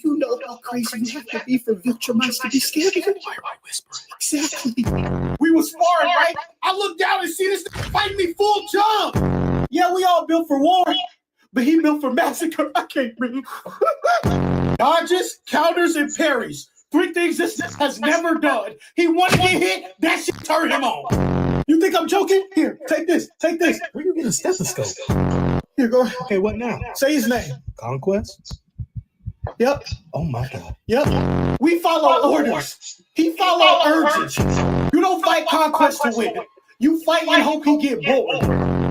You know how crazy you have to be for Viltrumites to be scared of it? Why whisper? Exactly. We was sparring, right? I looked down and see this nigga fighting me full jump. Yeah, we all built for war, but he built for massacre. I can't breathe. Dodges, counters, and parries. 3 things this has never done. He wanted to get hit, that shit turned him on. You think I'm joking? Here, take this, take this. Where you get a stethoscope? Here, go. Okay, what now? Say his name. Conquest? Yep. Oh my God. Yep. We follow orders. He follow urges. You don't fight Conquest to win. You fight and hope he get bored.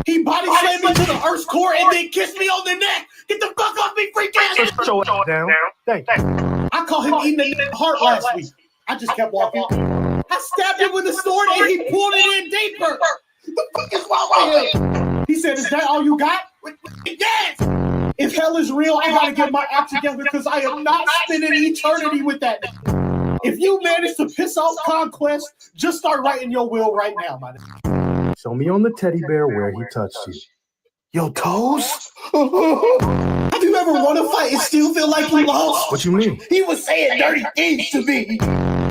He body slammed me to the Earth's core and then kissed me on the neck. Get the fuck off me, freak ass! Show it down. Thank you. I caught him eating a nigga's heart last week. I just kept walking. I stabbed him with a sword and he pulled it in deeper. The fuck is wrong with him? He said, "Is that all you got?" Yes! If hell is real, I gotta get my act together because I am not spending eternity with that nigga. If you manage to piss off Conquest, just start writing your will right now, my nigga. Show me on the teddy bear where he touched you. Your toes? Have you ever won a fight and still feel like you lost? What you mean? He was saying dirty things to me.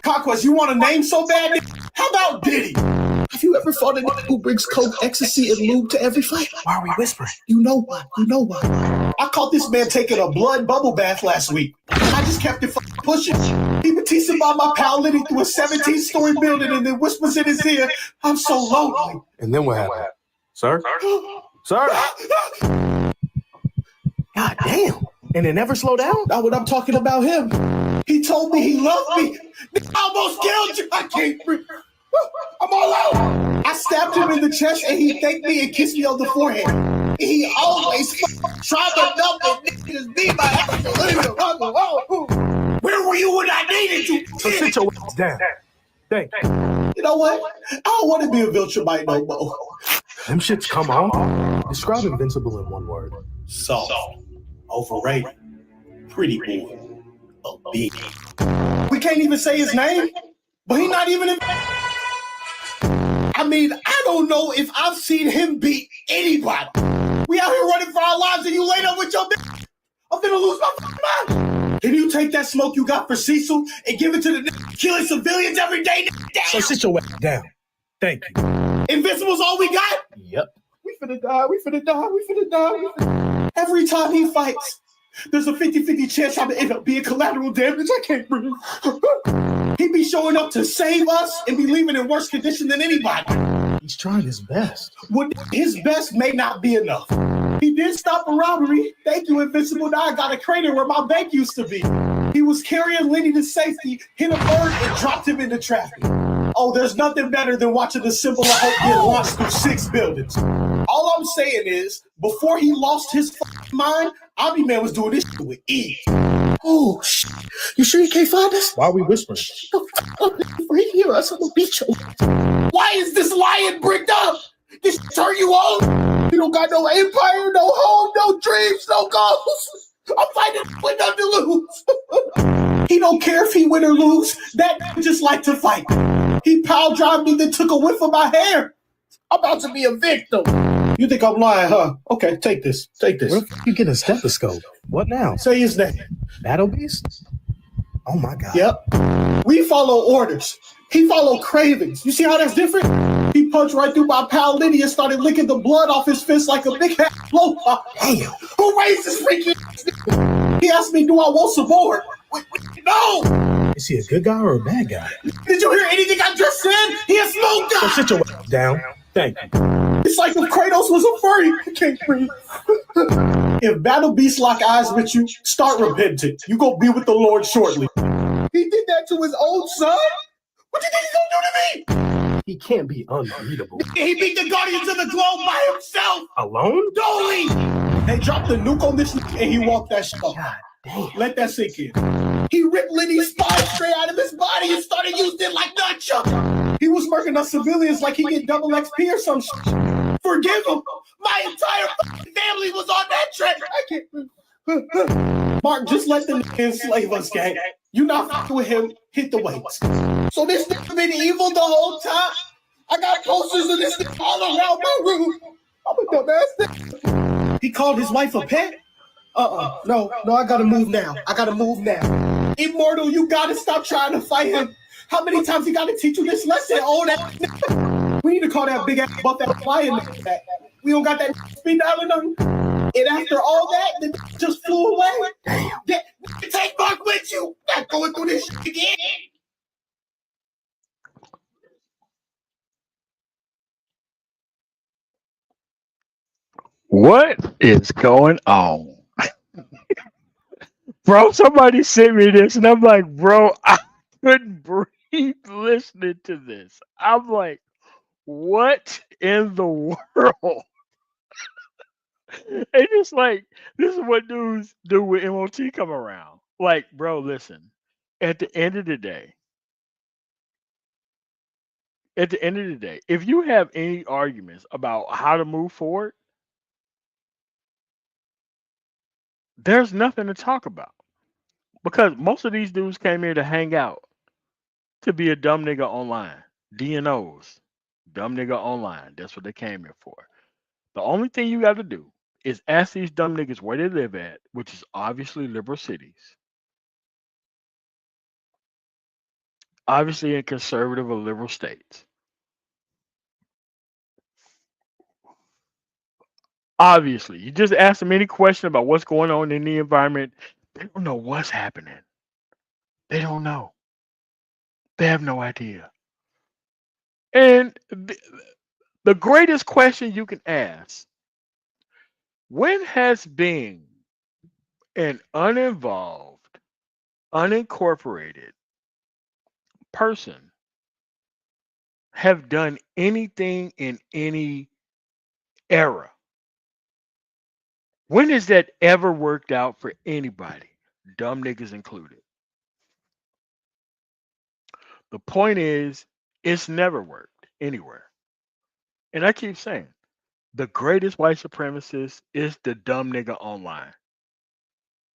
Conquest, you want a name so bad? Nigga? How about Diddy? Have you ever fought a nigga who brings coke, ecstasy, and lube to every fight? Why are we whispering? You know why. You know why. I caught this man taking a blood bubble bath last week. I just kept it pushing. He been teasing about my pal Liddy through a 17-story building and then whispers in his ear, "I'm so lonely." And then what happened? Sir? Sir? God damn. And it never slowed down? Not when I'm talking about him. He told me he loved me. I almost killed you. I can't breathe. I'm all out. I stabbed him in the chest and he thanked me and kissed me on the forehead. He always tried to dump the niggas be my ass. Where were you when I needed you? So sit your ass down. Thank you. You know what? I don't want to be a Viltrumite no more. Them shits come on. Describe Invincible in one word. Soft. Overrated. Pretty boy. A big. We can't even say his name, but he not even in. I mean, I don't know if I've seen him beat anybody. We out here running for our lives and you laid up with your bitch. I'm gonna lose my fucking mind. Can you take that smoke you got for Cecil and give it to the nigga killing civilians every day? Damn. So sit your ass down. Thank you. Invincible's all we got? Yep. We finna die, we finna die, we finna die. Every time he fights, there's a 50-50 chance I'm gonna end up being collateral damage. I can't breathe. He be showing up to save us and be leaving in worse condition than anybody. He's trying his best. Well, his best may not be enough. He did stop a robbery. Thank you, Invincible. Now I got a crater where my bank used to be. He was carrying Lenny to safety, hit a bird, and dropped him into traffic. Oh, there's nothing better than watching the symbol of hope get launched through 6 buildings. All I'm saying is, before he lost his mind, Omni-Man was doing this shit with ease. Oh, shit. You sure you can't find us? Why are we whispering? If we hear us, I'm gonna beat you. Why is this lion bricked up? This turn you on? You don't got no empire, no home, no dreams, no goals. I'm fighting with nothing to lose. He don't care if he win or lose. That just like to fight. He pile drived me, then took a whiff of my hair. I'm about to be a victim. You think I'm lying, huh? Okay, take this. Take this. Where the f- you get a stethoscope? What now? Say his name. Battle Beast? Oh my God. Yep. We follow orders. He follow cravings. You see how that's different? He punched right through my pal Liddy and started licking the blood off his fist like a big hat blow pop. Damn. Who raised this freaky ass nigga? He asked me, do I want some more? No! Is he a good guy or a bad guy? Did you hear anything I just said? He a smoke So guy! sit your ass down. Thank you. It's like if Kratos was a furry. I can't breathe. If Battle Beast lock eyes with you, start repenting. You gonna be with the Lord shortly. He did that to his own son? What do you think he's gonna do to me? He can't be unbeatable. He beat the Guardians of the Globe by himself! Alone? Dolly! They dropped the nuke on this and he walked that shit off. God damn. Let that sink in. He ripped Liddy's spine straight out of his body and started using it like nunchuck. He was murking us civilians like he get double XP or some shit. Forgive him. My entire family was on that train. I can't. Mark, just let the nigga enslave us, gang. You not fucking with him, hit the weights. So this nigga been evil the whole time? I got posters of this nigga all around my room. I'm a dumbass nigga. He called his wife a pet? No, I gotta move now. Immortal, you gotta stop trying to fight him. How many times he gotta teach you this lesson? Oh, that. We need to call that big ass buff ass lion back. We don't got that speed dial or nothing. And after all that, the just flew away. Damn. Take Mark with you. Not going through this shit again. What is going on? Bro, somebody sent me this and I'm like, bro, I couldn't breathe listening to this. I'm like, what in the world? And it's like, this is what dudes do when MOT come around. Like, bro, listen, at the end of the day, if you have any arguments about how to move forward, there's nothing to talk about. Because most of these dudes came here to hang out, to be a dumb nigga online. DNOs, dumb nigga online. That's what they came here for. The only thing you got to do is ask these dumb niggas where they live at, which is obviously liberal cities, obviously in conservative or liberal states. Obviously, you just ask them any question about what's going on in the environment. They don't know what's happening. They don't know. They have no idea. And the greatest question you can ask: when has being an uninvolved, unincorporated person have done anything in any era? When has that ever worked out for anybody? Dumb niggas included. The point is, it's never worked anywhere. And I keep saying, the greatest white supremacist is the dumb nigga online.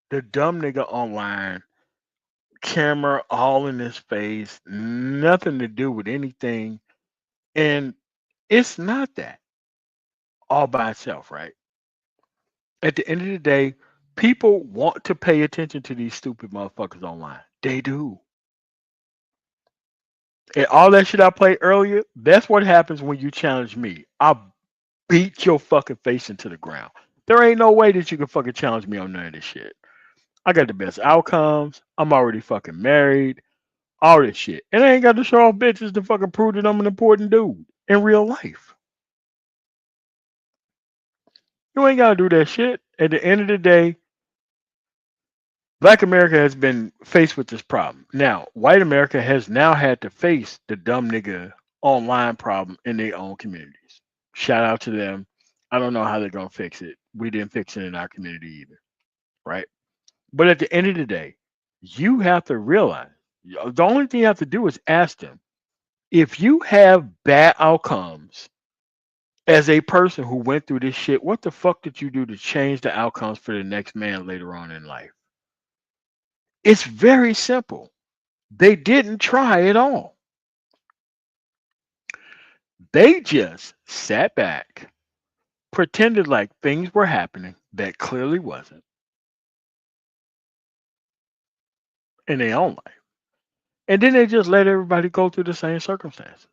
The dumb nigga online, camera all in his face, nothing to do with anything. And it's not that all by itself, right? At the end of the day, people want to pay attention to these stupid motherfuckers online. They do. And all that shit I played earlier, that's what happens when you challenge me. I'll beat your fucking face into the ground. There ain't no way that you can fucking challenge me on none of this shit. I got the best outcomes. I'm already fucking married. All this shit. And I ain't got to show off bitches to fucking prove that I'm an important dude in real life. You ain't got to do that shit. At the end of the day, Black America has been faced with this problem. Now, white America has now had to face the dumb nigga online problem in their own communities. Shout out to them. I don't know how they're going to fix it. We didn't fix it in our community either. Right? But at the end of the day, you have to realize the only thing you have to do is ask them, if you have bad outcomes as a person who went through this shit, what the fuck did you do to change the outcomes for the next man later on in life? It's very simple. They didn't try at all. They just sat back, pretended like things were happening that clearly wasn't in their own life. And then they just let everybody go through the same circumstances.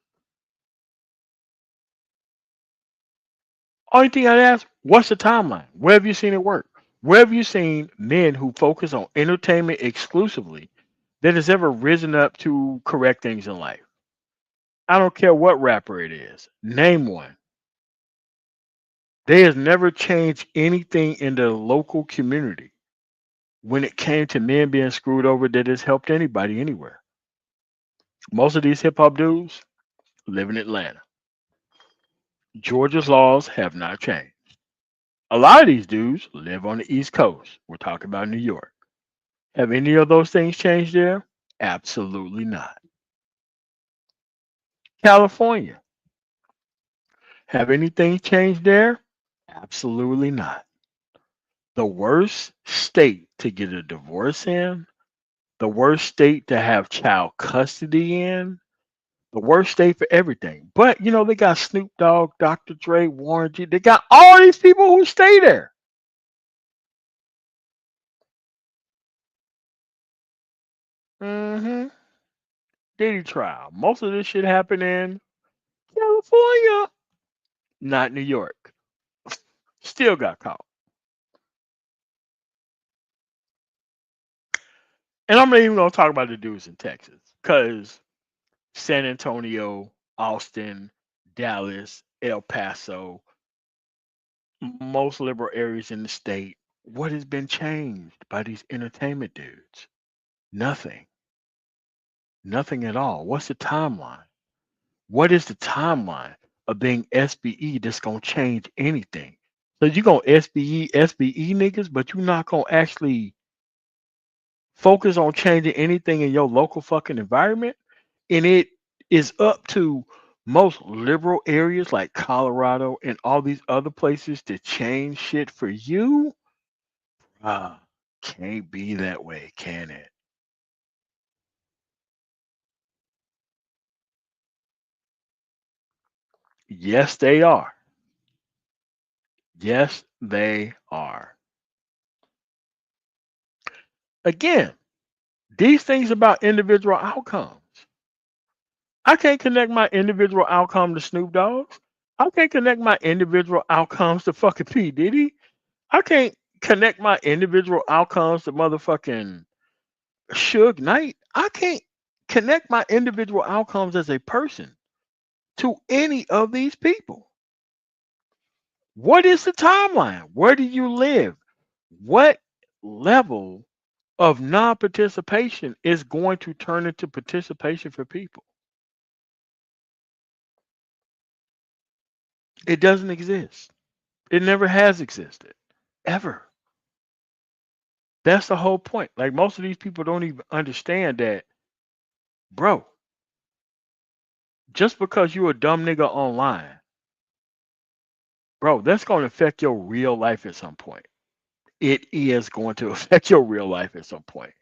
Only thing I'd ask, what's the timeline? Where have you seen it work? Where have you seen men who focus on entertainment exclusively that has ever risen up to correct things in life? I don't care what rapper it is. Name one. They has never changed anything in the local community when it came to men being screwed over that has helped anybody anywhere. Most of these hip hop dudes live in Atlanta. Georgia's laws have not changed. A lot of these dudes live on the East Coast. We're talking about New York. Have any of those things changed there? Absolutely not. California. Have anything changed there? Absolutely not. The worst state to get a divorce in, the worst state to have child custody in, the worst state for everything. But you know, they got Snoop Dogg, Dr. Dre, Warren G. They got all these people who stay there. Mm-hmm. Diddy trial. Most of this shit happened in California, not New York. Still got caught. And I'm not even gonna talk about the dudes in Texas, because San Antonio, Austin, Dallas, El Paso, most liberal areas in the state. What has been changed by these entertainment dudes? Nothing. Nothing at all. What's the timeline? What is the timeline of being SBE that's gonna change anything? So you gonna SBE niggas, but you're not gonna actually focus on changing anything in your local fucking environment? And it is up to most liberal areas like Colorado and all these other places to change shit for you? Can't be that way, can it? Yes, they are. Yes, they are. Again, these things about individual outcomes. I can't connect my individual outcome to Snoop Dogg's. I can't connect my individual outcomes to fucking P. Diddy. I can't connect my individual outcomes to motherfucking Suge Knight. I can't connect my individual outcomes as a person to any of these people. What is the timeline? Where do you live? What level of non participation is going to turn into participation for people? It doesn't exist. It never has existed, ever. That's the whole point. Like, most of these people don't even understand that, bro, just because you're a dumb nigga online, bro, that's going to affect your real life at some point. It is going to affect your real life at some point.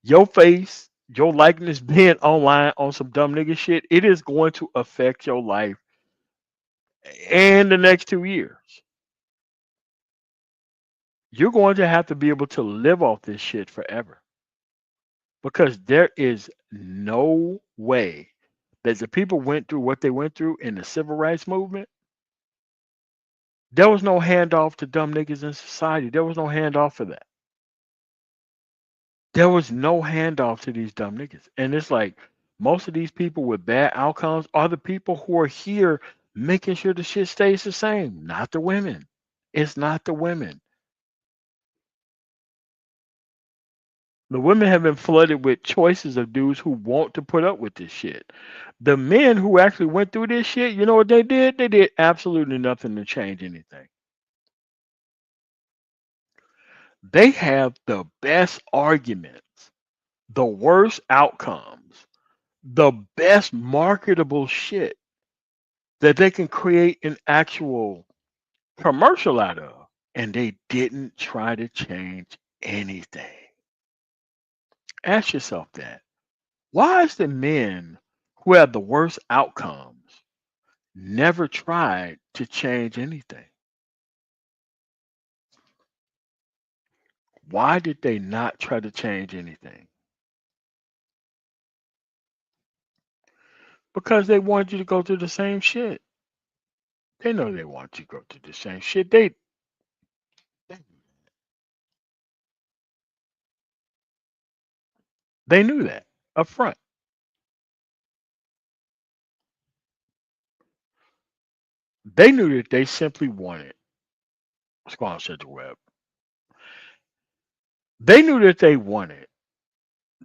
Your face, your likeness being online on some dumb nigga shit, it is going to affect your life in the next 2 years. You're going to have to be able to live off this shit forever, because there is no way that the people went through what they went through in the civil rights movement. There was no handoff to dumb niggas in society. There was no handoff for that. There was no handoff to these dumb niggas. And it's like, most of these people with bad outcomes are the people who are here making sure the shit stays the same, not the women. It's not the women. The women have been flooded with choices of dudes who want to put up with this shit. The men who actually went through this shit, you know what they did? They did absolutely nothing to change anything. They have the best arguments, the worst outcomes, the best marketable shit that they can create an actual commercial out of. And they didn't try to change anything. Ask yourself that. Why is the men who have the worst outcomes never tried to change anything? Why did they not try to change anything? Because they want you to go through the same shit. They know they want you to go through the same shit. They knew that up front. They knew that they simply wanted Squall Central Web. They knew that they wanted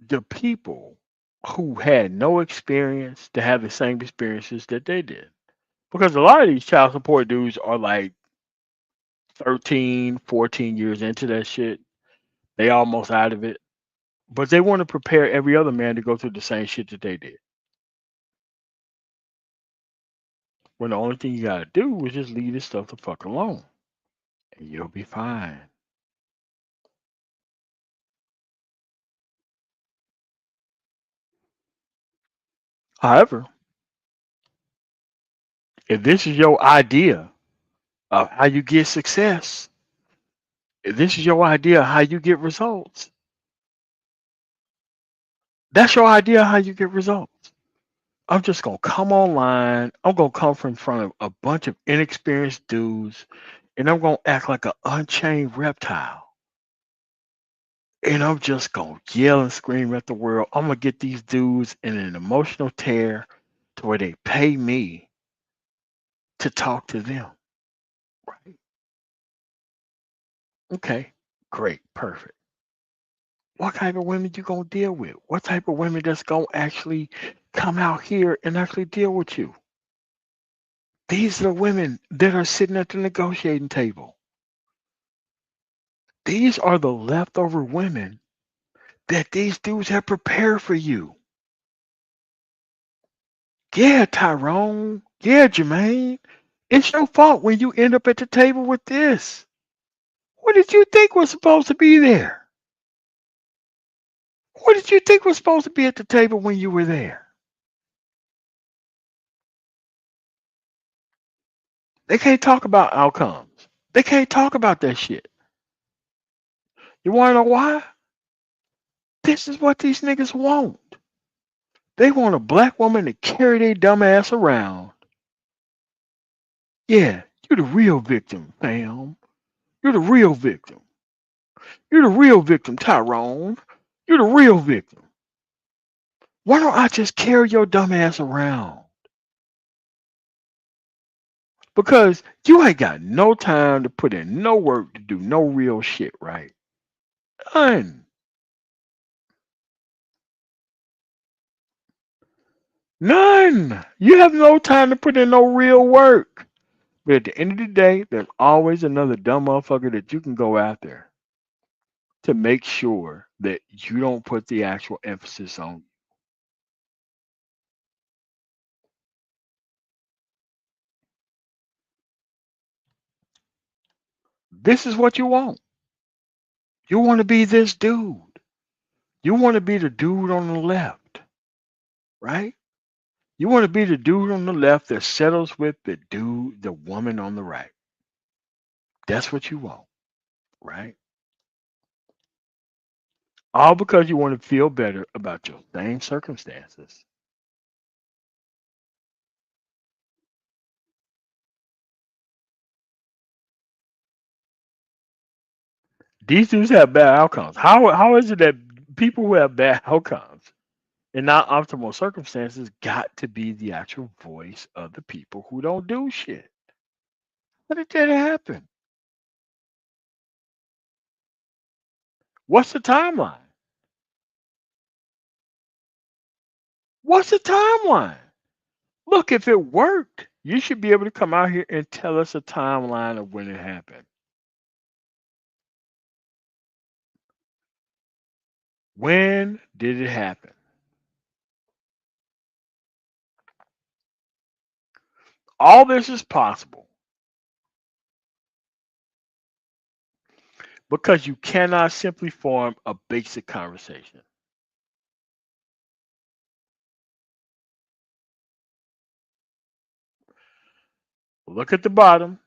the people who had no experience to have the same experiences that they did. Because a lot of these child support dudes are like 13, 14 years into that shit. They almost out of it. But they want to prepare every other man to go through the same shit that they did. When the only thing you gotta do is just leave this stuff the fuck alone. And you'll be fine. However, if this is your idea of how you get success, if this is your idea of how you get results, That's your idea how you get results. I'm just gonna come online. I'm gonna come from in front of a bunch of inexperienced dudes, and I'm gonna act like an unchained reptile. And I'm just gonna yell and scream at the world. I'm gonna get these dudes in an emotional tear to where they pay me to talk to them. Right? Okay, great, perfect. What type of women you gonna deal with? What type of women that's gonna actually come out here and actually deal with you? These are the women that are sitting at the negotiating table. These are the leftover women that these dudes have prepared for you. Yeah, Tyrone. Yeah, Jermaine. It's your fault when you end up at the table with this. What did you think was supposed to be there? What did you think was supposed to be at the table when you were there? They can't talk about outcomes. They can't talk about that shit. You want to know why? This is what these niggas want. They want a black woman to carry their dumb ass around. Yeah, you're the real victim, fam. You're the real victim. You're the real victim, Tyrone. You're the real victim. Why don't I just carry your dumb ass around? Because you ain't got no time to put in no work to do no real shit, right? None. None. You have no time to put in no real work. But at the end of the day, there's always another dumb motherfucker that you can go after to make sure that you don't put the actual emphasis on. This is what you want. You want to be this dude. You want to be the dude on the left, right? You want to be the dude on the left that settles with the woman on the right. That's what you want, right? All because you want to feel better about your same circumstances. These dudes have bad outcomes. How is it that people who have bad outcomes and not optimal circumstances got to be the actual voice of the people who don't do shit? How did that happen? What's the timeline? What's the timeline? Look, if it worked, you should be able to come out here and tell us a timeline of when it happened. When did it happen? All this is possible because you cannot simply form a basic conversation. Look at the bottom,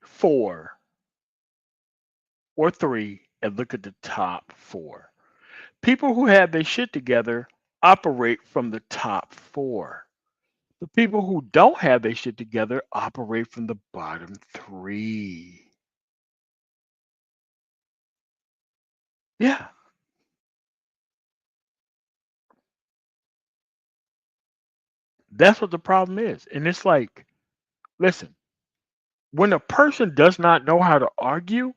4 or 3, and look at the top 4. People who have their shit together operate from the top 4. The people who don't have their shit together operate from the bottom 3. Yeah. That's what the problem is. And it's like, listen, when a person does not know how to argue,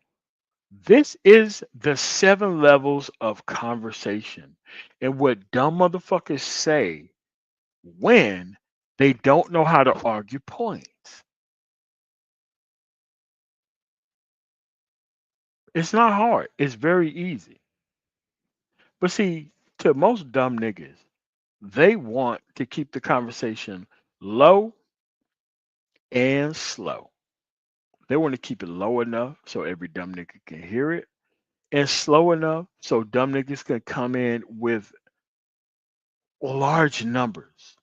this is the 7 levels of conversation and what dumb motherfuckers say when they don't know how to argue points. It's not hard, it's very easy. But see, to most dumb niggas, they want to keep the conversation low and slow. They want to keep it low enough so every dumb nigga can hear it, and slow enough so dumb niggas can come in with large numbers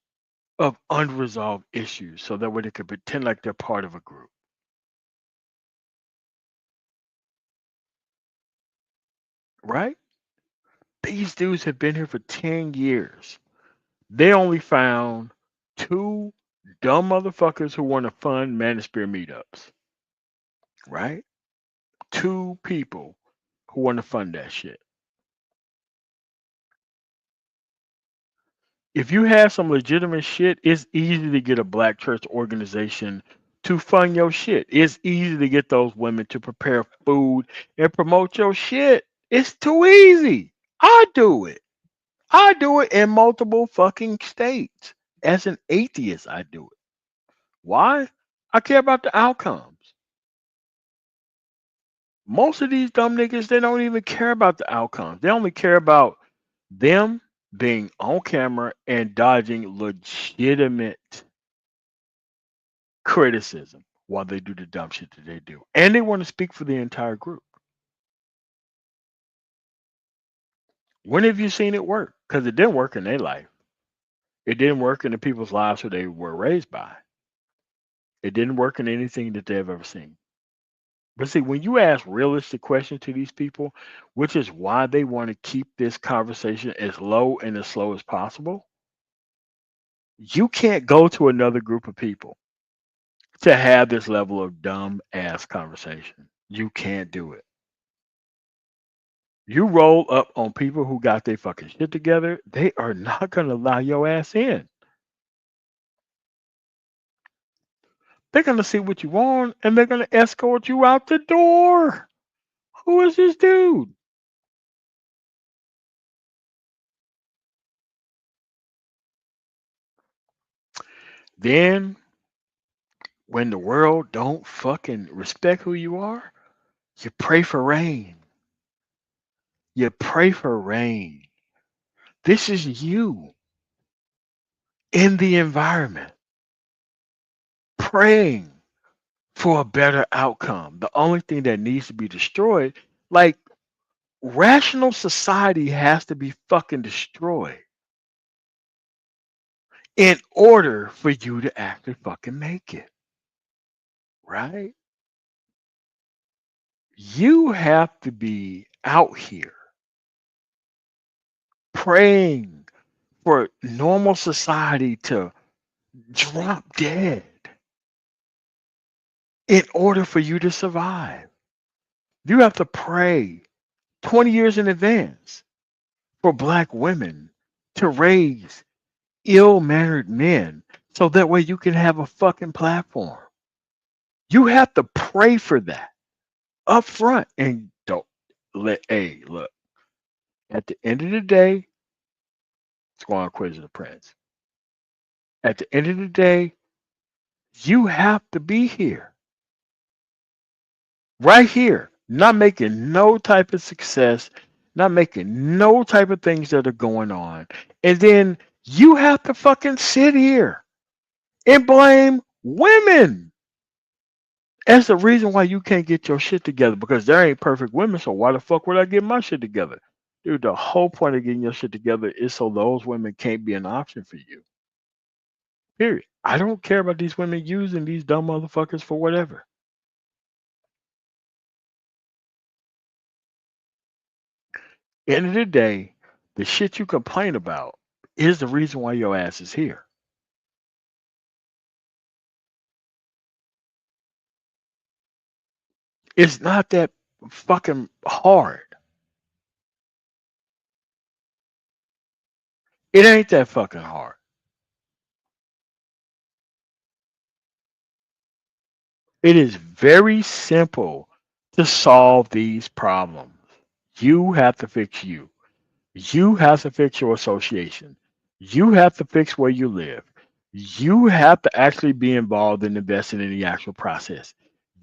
of unresolved issues so that way they can pretend like they're part of a group, right? These dudes have been here for 10 years. They only found two dumb motherfuckers who want to fund Manosphere meetups, right? Two people who want to fund that shit. If you have some legitimate shit, it's easy to get a black church organization to fund your shit. It's easy to get those women to prepare food and promote your shit. It's too easy. I do it. I do it in multiple fucking states. As an atheist, I do it. Why? I care about the outcomes. Most of these dumb niggas, they don't even care about the outcomes. They only care about them being on camera and dodging legitimate criticism while they do the dumb shit that they do. And they want to speak for the entire group. When have you seen it work? Because it didn't work in their life. It didn't work in the people's lives who they were raised by. It didn't work in anything that they've ever seen. But see, when you ask realistic questions to these people, which is why they want to keep this conversation as low and as slow as possible, you can't go to another group of people to have this level of dumb ass conversation. You can't do it. You roll up on people who got their fucking shit together, they are not going to allow your ass in. They're going to see what you want and they're going to escort you out the door. Who is this dude? Then, when the world don't fucking respect who you are, you pray for rain. You pray for rain. This is you in the environment praying for a better outcome. The only thing that needs to be destroyed, like rational society has to be fucking destroyed in order for you to actually fucking make it. Right? You have to be out here praying for normal society to drop dead in order for you to survive. You have to pray 20 years in advance for black women to raise ill-mannered men so that way you can have a fucking platform. You have to pray for that up front and don't let, hey, look, at the end of the day, it's going to quiz the prince. At the end of the day, you have to be here. Right here. Not making no type of success, not making no type of things that are going on. And then you have to fucking sit here and blame women as the reason why you can't get your shit together because there ain't perfect women. So why the fuck would I get my shit together? Dude, the whole point of getting your shit together is so those women can't be an option for you. Period. I don't care about these women using these dumb motherfuckers for whatever. End of the day, the shit you complain about is the reason why your ass is here. It's not that fucking hard. It ain't that fucking hard. It is very simple to solve these problems. You have to fix you. You have to fix your association. You have to fix where you live. You have to actually be involved and invested in the actual process.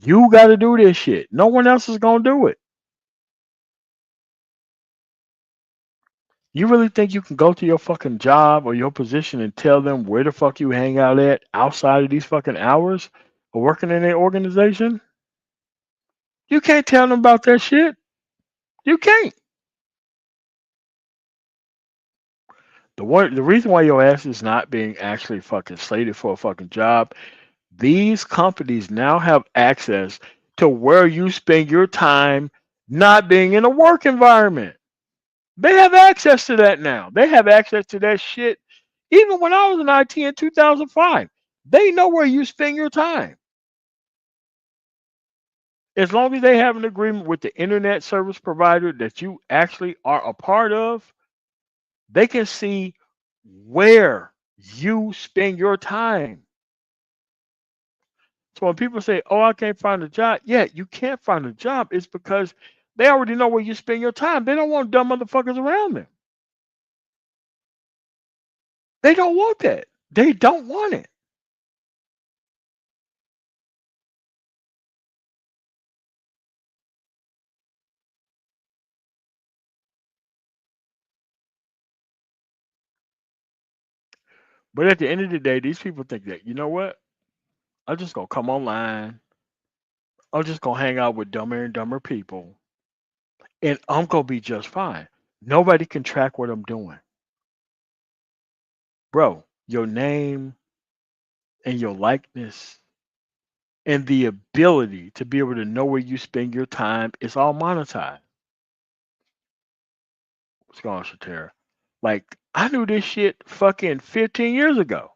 You got to do this shit. No one else is going to do it. You really think you can go to your fucking job or your position and tell them where the fuck you hang out at outside of these fucking hours of working in their organization? You can't tell them about that shit. You can't. The reason why your ass is not being actually fucking slated for a fucking job, these companies now have access to where you spend your time not being in a work environment. They have access to that now. They have access to that shit. Even when I was in IT in 2005, they know where you spend your time. As long as they have an agreement with the internet service provider that you actually are a part of, they can see where you spend your time. So when people say, "Oh, I can't find a job," yeah, you can't find a job. It's because they already know where you spend your time. They don't want dumb motherfuckers around them. They don't want that. They don't want it. But at the end of the day, these people think that, you know what? I'm just gonna come online. I'm just gonna hang out with dumber and dumber people, and I'm gonna be just fine. Nobody can track what I'm doing, bro. Your name and your likeness and the ability to be able to know where you spend your time is all monetized. What's going on, Shatera? Like, I knew this shit fucking 15 years ago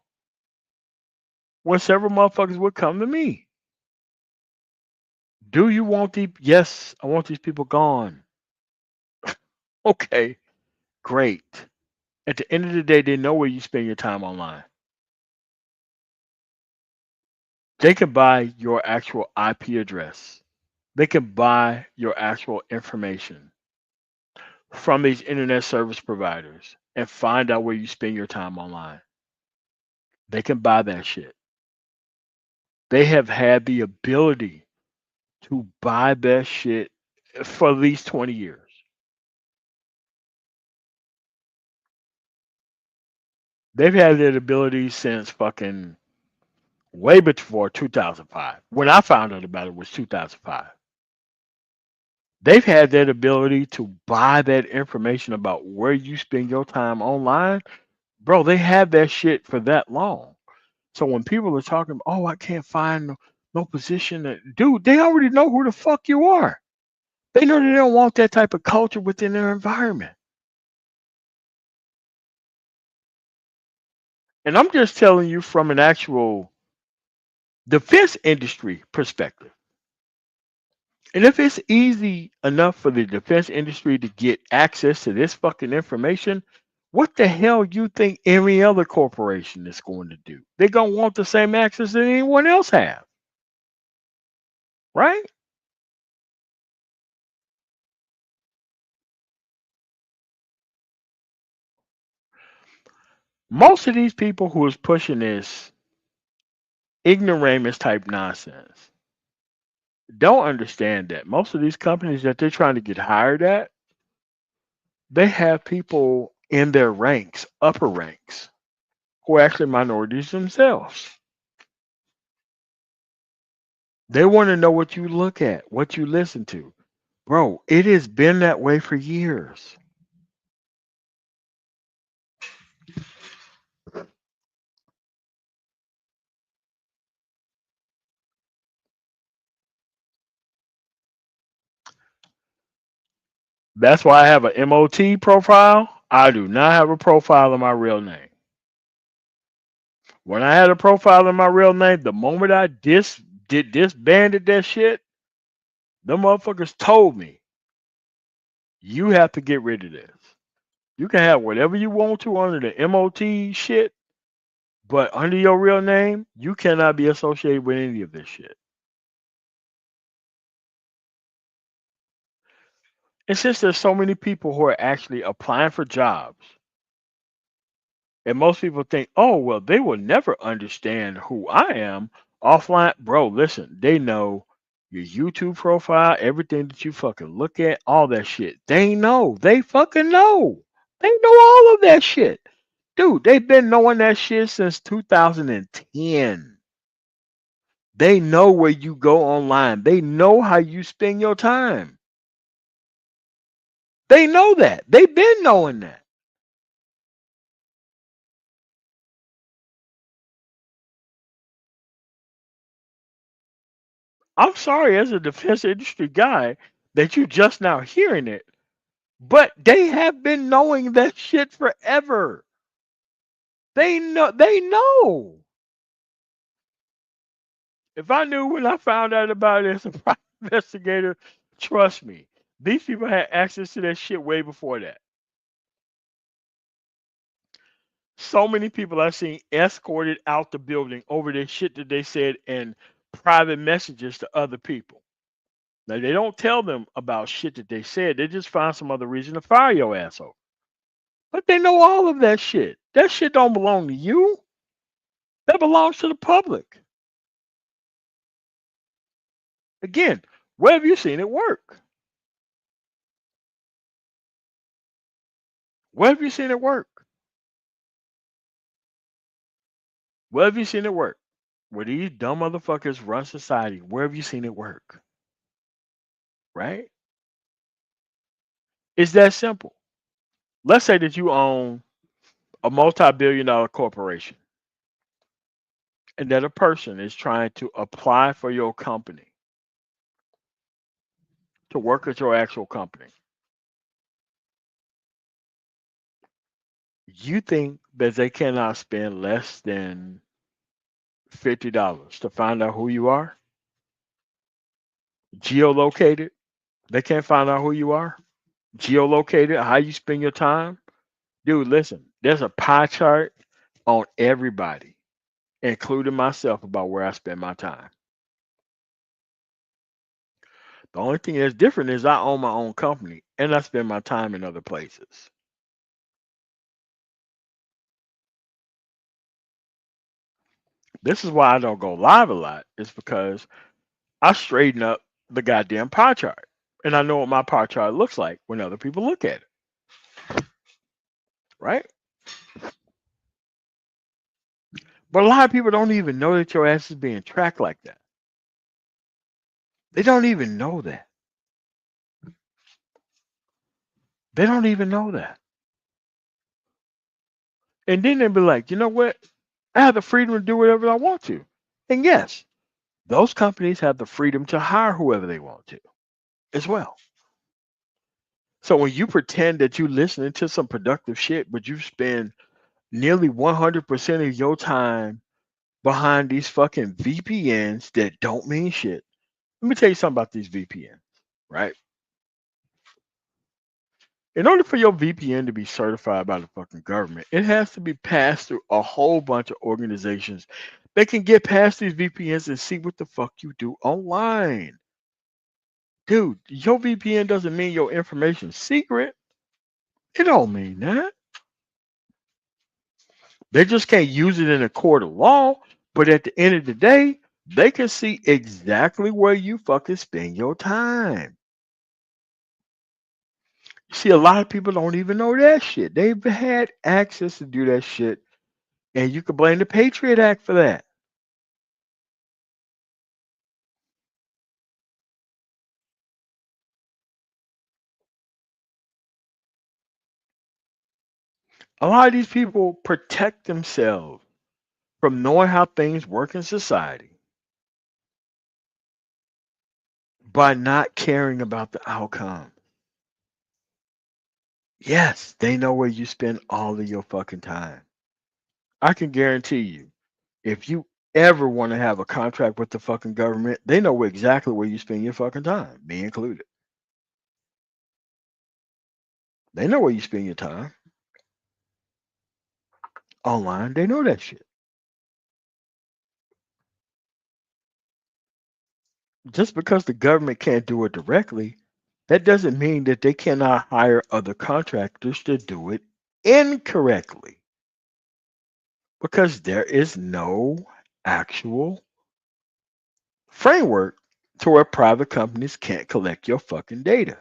when several motherfuckers would come to me. Do you want the? Yes, I want these people gone. Okay, great. At the end of the day, they know where you spend your time online. They can buy your actual IP address. They can buy your actual information from these internet service providers and find out where you spend your time online. They can buy that shit. They have had the ability to buy that shit for at least 20 years. They've had that ability since fucking way before 2005. When I found out about it was 2005. They've had that ability to buy that information about where you spend your time online. Bro, they have that shit for that long. So when people are talking, oh, I can't find no position, dude, they already know who the fuck you are. They know they don't want that type of culture within their environment. And I'm just telling you from an actual defense industry perspective. And if it's easy enough for the defense industry to get access to this fucking information, what the hell you think every other corporation is going to do? They're gonna want the same access that anyone else have, right? Most of these people who is pushing this ignoramus type nonsense don't understand that most of these companies that they're trying to get hired at, they have people in their ranks, upper ranks, who are actually minorities themselves. They want to know what you look at, what you listen to. Bro, it has been that way for years. That's why I have an MOT profile. I do not have a profile of my real name. When I had a profile of my real name, the moment I disbanded that shit, the motherfuckers told me, you have to get rid of this. You can have whatever you want to under the MOT shit, but under your real name, you cannot be associated with any of this shit. And since there's so many people who are actually applying for jobs, and most people think, oh, well, they will never understand who I am offline. Bro, listen, they know your YouTube profile, everything that you fucking look at, all that shit. They know. They fucking know. They know all of that shit. Dude, they've been knowing that shit since 2010. They know where you go online. They know how you spend your time. They know that. They've been knowing that. I'm sorry, as a defense industry guy, that you just now hearing it. But they have been knowing that shit forever. They know. They know. If I knew when I found out about it as a private investigator, trust me, these people had access to that shit way before that. So many people I've seen escorted out the building over their shit that they said in private messages to other people. Now they don't tell them about shit that they said. They just find some other reason to fire your asshole. But they know all of that shit. That shit don't belong to you. That belongs to the public. Again, where have you seen it work? Where have you seen it work? Where have you seen it work? Where these dumb motherfuckers run society, where have you seen it work? Right? It's that simple. Let's say that you own a multi-billion-dollar corporation and that a person is trying to apply for your company to work at your actual company. You think that they cannot spend less than $50 to find out who you are? Geolocated? They can't find out who you are? Geolocated, how you spend your time? Dude, listen, there's a pie chart on everybody, including myself, about where I spend my time. The only thing that's different is I own my own company and I spend my time in other places. This is why I don't go live a lot. It's because I straighten up the goddamn pie chart. And I know what my pie chart looks like when other people look at it. Right? But a lot of people don't even know that your ass is being tracked like that. They don't even know that. They don't even know that. And then they'll be like, you know what? I have the freedom to do whatever I want to. And yes, those companies have the freedom to hire whoever they want to as well. So when you pretend that you're listening to some productive shit, but you spend nearly 100% of your time behind these fucking VPNs that don't mean shit. Let me tell you something about these VPNs, right? In order for your VPN to be certified by the fucking government, it has to be passed through a whole bunch of organizations that can get past these VPNs and see what the fuck you do online. Dude, your VPN doesn't mean your information's secret. It don't mean that. They just can't use it in a court of law, but at the end of the day, they can see exactly where you fucking spend your time. See, a lot of people don't even know that shit. They've had access to do that shit, and you can blame the Patriot Act for that. A lot of these people protect themselves from knowing how things work in society by not caring about the outcome. Yes, they know where you spend all of your fucking time. I can guarantee you, if you ever want to have a contract with the fucking government, they know exactly where you spend your fucking time, me included. They know where you spend your time. Online, they know that shit. Just because the government can't do it directly, that doesn't mean that they cannot hire other contractors to do it incorrectly. Because there is no actual framework to where private companies can't collect your fucking data.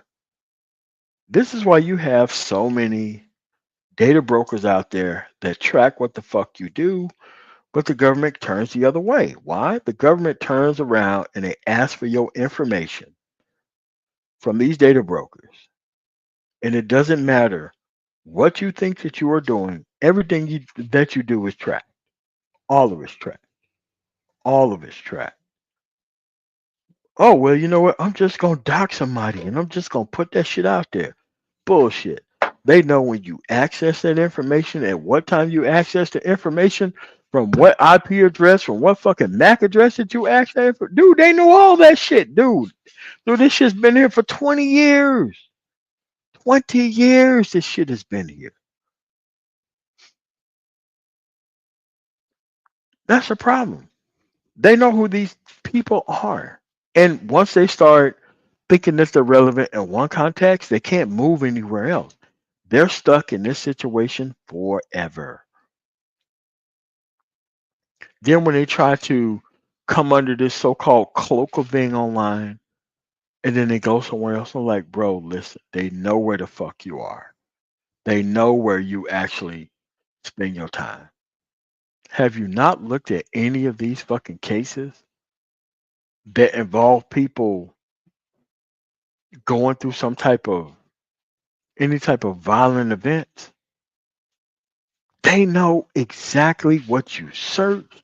This is why you have so many data brokers out there that track what the fuck you do, but the government turns the other way. Why? The government turns around and they ask for your information from these data brokers. And it doesn't matter what you think that you are doing, everything that you do is tracked. All of it's tracked. All of it's tracked. Oh, well, you know what? I'm just going to dox somebody and I'm just going to put that shit out there. Bullshit. They know when you access that information, at what time you access the information, from what IP address, from what fucking MAC address that you access. Dude, they know all that shit, dude. Dude, this shit's been here for 20 years. 20 years this shit has been here. That's the problem. They know who these people are. And once they start thinking that they're relevant in one context, they can't move anywhere else. They're stuck in this situation forever. Then when they try to come under this so-called cloak of being online, and then they go somewhere else, I'm like, bro, listen, they know where the fuck you are. They know where you actually spend your time. Have you not looked at any of these fucking cases that involve people going through any type of violent event? They know exactly what you searched.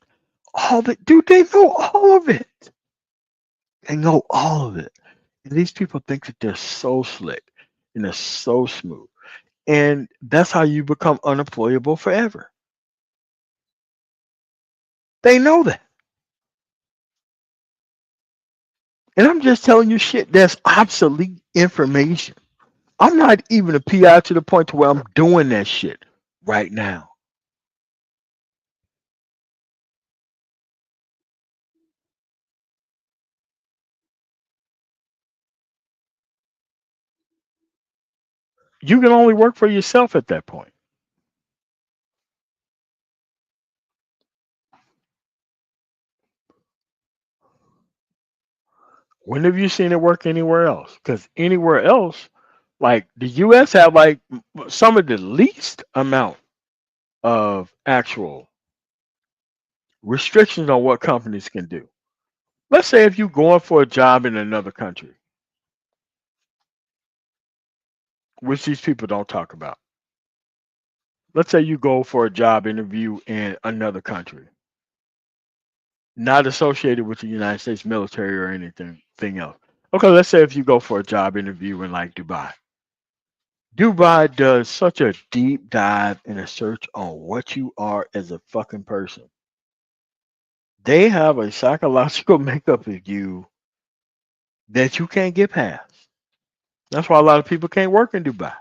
All that, dude, they know all of it. They know all of it. And these people think that they're so slick and they're so smooth. And that's how you become unemployable forever. They know that. And I'm just telling you shit that's obsolete information. I'm not even a PI to the point to where I'm doing that shit right now. You can only work for yourself at that point. When have you seen it work anywhere else? Because anywhere else, like the US have like some of the least amount of actual restrictions on what companies can do. Let's say if you're going for a job in another country, which these people don't talk about. Let's say you go for a job interview in another country, not associated with the United States military or anything else. Okay, let's say if you go for a job interview in like Dubai. Dubai does such a deep dive and a search on what you are as a fucking person. They have a psychological makeup of you that you can't get past. That's why a lot of people can't work in Dubai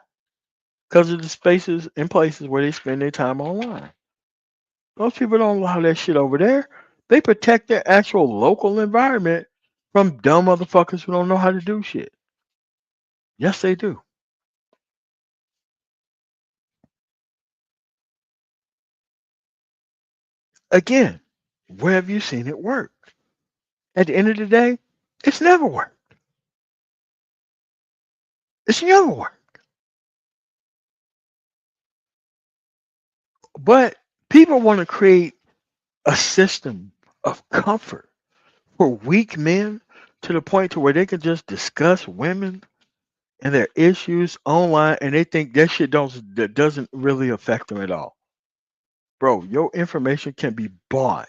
because of the spaces and places where they spend their time online. Most people don't allow that shit over there. They protect their actual local environment from dumb motherfuckers who don't know how to do shit. Yes, they do. Again, where have you seen it work? At the end of the day, it's never worked. It's never worked. But people want to create a system of comfort for weak men to the point to where they can just discuss women and their issues online, and they think that doesn't really affect them at all. Bro, your information can be bought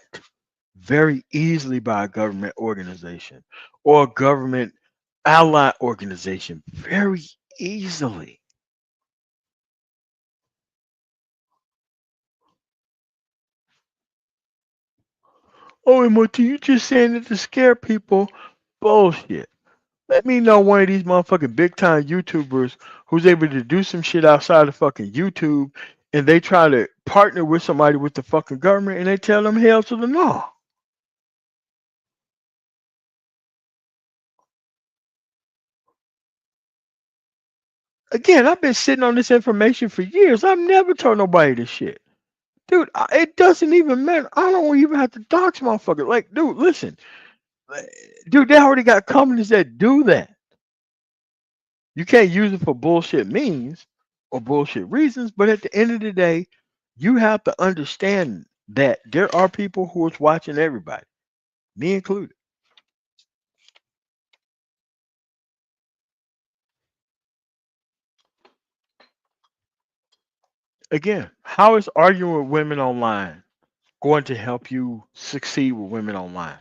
very easily by a government organization or a government ally organization very easily. Oh, Monty, you just saying it to scare people? Bullshit. Let me know one of these motherfucking big time YouTubers who's able to do some shit outside of fucking YouTube, and they try to partner with somebody with the fucking government and they tell them hell to the no. Again, I've been sitting on this information for years. I've never told nobody this shit. Dude, it doesn't even matter. I don't even have to dox motherfucker. Like, dude, listen. Dude, they already got companies that do that. You can't use it for bullshit means or bullshit reasons, but at the end of the day, you have to understand that there are people who is watching everybody, me included. Again, how is arguing with women online going to help you succeed with women online?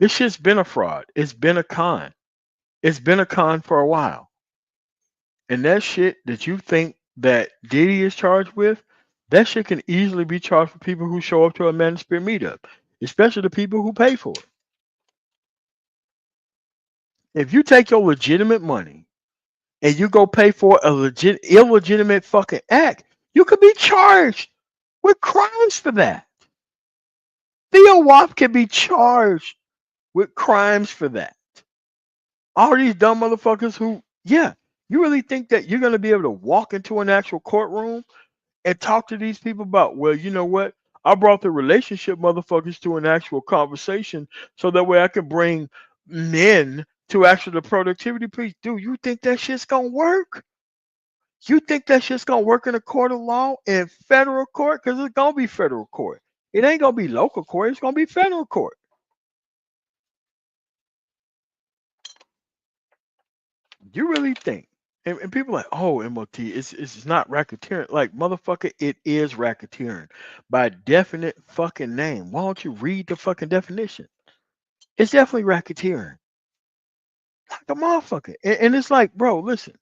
This shit's been a fraud. It's been a con. It's been a con for a while. And that shit that you think that Diddy is charged with, that shit can easily be charged for people who show up to a Manosphere meetup, especially the people who pay for it. If you take your legitimate money and you go pay for a illegitimate fucking act, you could be charged with crimes for that. Theo Wap can be charged with crimes for that. All these dumb motherfuckers who, yeah, you really think that you're going to be able to walk into an actual courtroom and talk to these people about, well, you know what? I brought the relationship motherfuckers to an actual conversation so that way I can bring men to actually the productivity piece. Dude, you think that shit's going to work? You think that shit's going to work in a court of law, in federal court? Because it's going to be federal court. It ain't going to be local court. It's going to be federal court. You really think? And people are like, oh, MOT, it's not racketeering. Like, motherfucker, it is racketeering by definite fucking name. Why don't you read the fucking definition? It's definitely racketeering. Like a motherfucker. And it's like, bro, listen.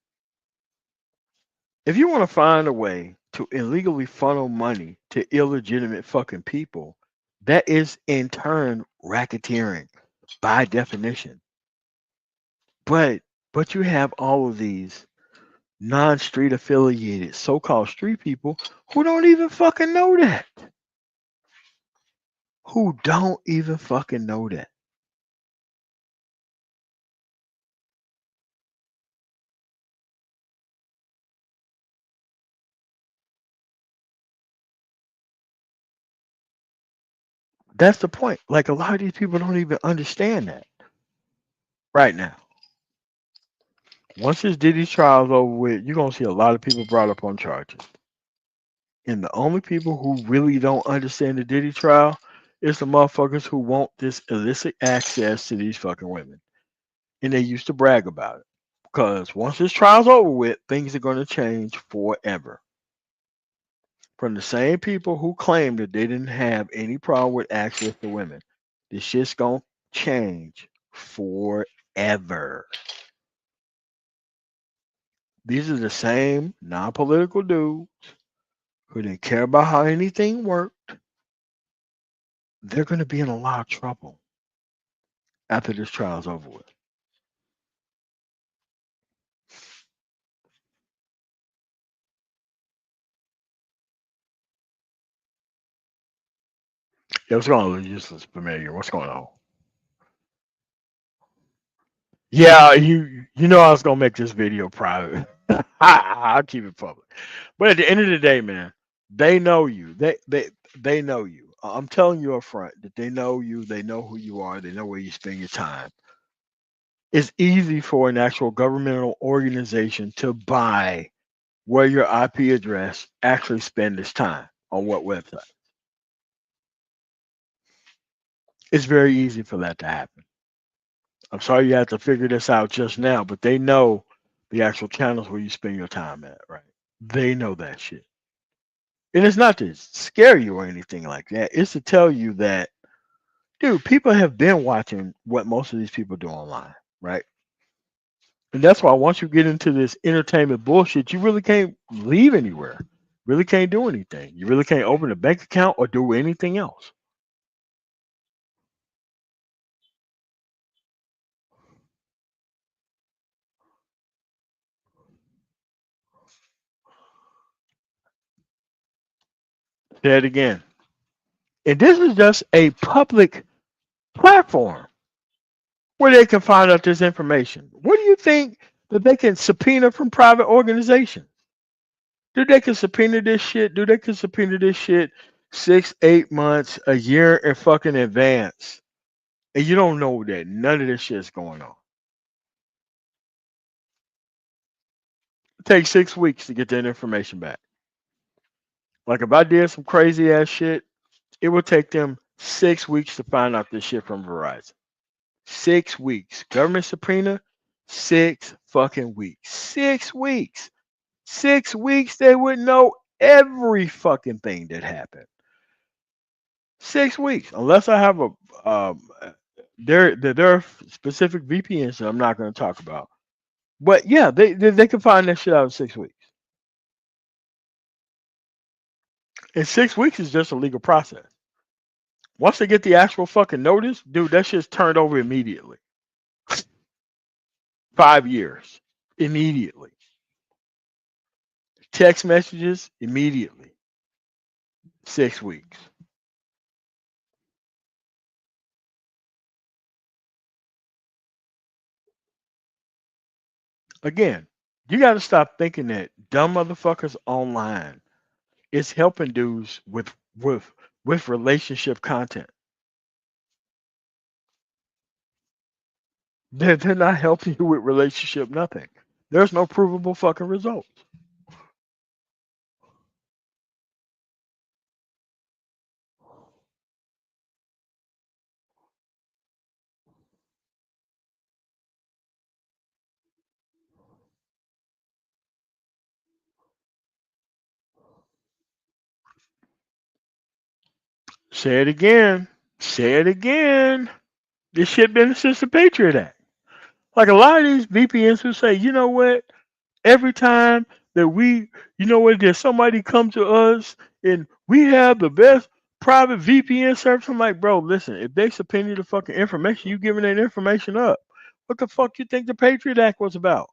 If you want to find a way to illegally funnel money to illegitimate fucking people, that is in turn racketeering by definition. But you have all of these non-street affiliated so-called street people who don't even fucking know that. Who don't even fucking know that. That's the point. Like, a lot of these people don't even understand that right now. Once this Diddy trial's over with, you're gonna see a lot of people brought up on charges. And the only people who really don't understand the Diddy trial is the motherfuckers who want this illicit access to these fucking women. And they used to brag about it. Because once this trial's over with, things are gonna change forever. From the same people who claim that they didn't have any problem with access to women, this shit's gonna change forever. These are the same non-political dudes who didn't care about how anything worked. They're going to be in a lot of trouble after this trial's over with. Yeah, what's going on, Useless Familiar? What's going on? Yeah, you know I was gonna make this video private. I'll keep it public. But at the end of the day, man, they know you. They know you. I'm telling you up front that they know you. They know who you are. They know where you spend your time. It's easy for an actual governmental organization to buy where your IP address actually spend its time on what website. It's very easy for that to happen. I'm sorry you have to figure this out just now, but they know the actual channels where you spend your time at, right? They know that shit. And it's not to scare you or anything like that. It's to tell you that, dude, people have been watching what most of these people do online, right? And that's why once you get into this entertainment bullshit, you really can't leave anywhere. Really can't do anything. You really can't open a bank account or do anything else. Say it again. And this is just a public platform where they can find out this information. What do you think that they can subpoena from private organizations? Do they can subpoena this shit? Do they can subpoena this shit 6, 8 months, a year in fucking advance? And you don't know that none of this shit's going on. It takes 6 weeks to get that information back. Like if I did some crazy ass shit, it would take them 6 weeks to find out this shit from Verizon. 6 weeks. Government subpoena, 6 fucking weeks. 6 weeks. 6 weeks they would know every fucking thing that happened. 6 weeks. Unless I have a there are specific VPNs that I'm not going to talk about But yeah, they can find that shit out in 6 weeks. And 6 weeks is just a legal process. Once they get the actual fucking notice, dude, that shit's turned over immediately. 5 years, immediately. Text messages, immediately. 6 weeks. Again, you got to stop thinking that dumb motherfuckers online is helping dudes with relationship content. They're not helping you with relationship nothing. There's no provable fucking results. Say it again. Say it again. This shit been since the Patriot Act. Like a lot of these VPNs who say, you know what? Every time that there's somebody come to us and we have the best private VPN service. I'm like, bro, listen, if they subpoena the fucking information, you giving that information up. What the fuck you think the Patriot Act was about?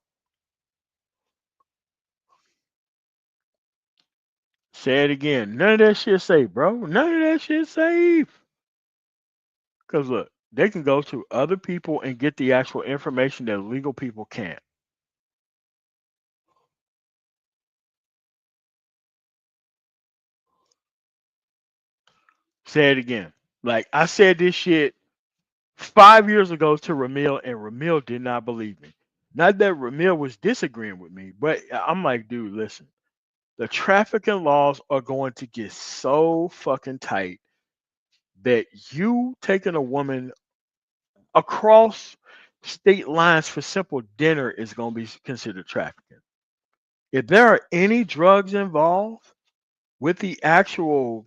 Say it again. None of that shit safe, bro. None of that shit safe. Cause look, they can go to other people and get the actual information that legal people can't. Say it again. Like I said this shit 5 years ago to Ramil, and Ramil did not believe me. Not that Ramil was disagreeing with me, but I'm like, dude, listen, the trafficking laws are going to get so fucking tight that you taking a woman across state lines for simple dinner is going to be considered trafficking. If there are any drugs involved with the actual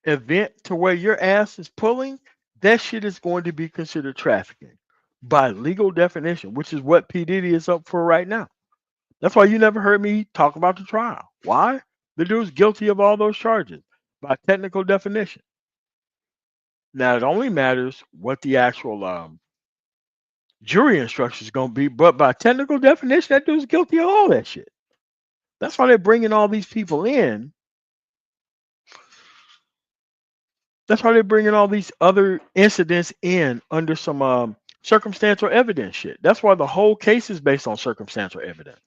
event to where your ass is pulling, that shit is going to be considered trafficking by legal definition, which is what P. Diddy is up for right now. That's why you never heard me talk about the trial. Why? The dude's guilty of all those charges by technical definition. Now, it only matters what the actual jury instruction is going to be, but by technical definition, that dude's guilty of all that shit. That's why they're bringing all these people in. That's why they're bringing all these other incidents in under some circumstantial evidence shit. That's why the whole case is based on circumstantial evidence.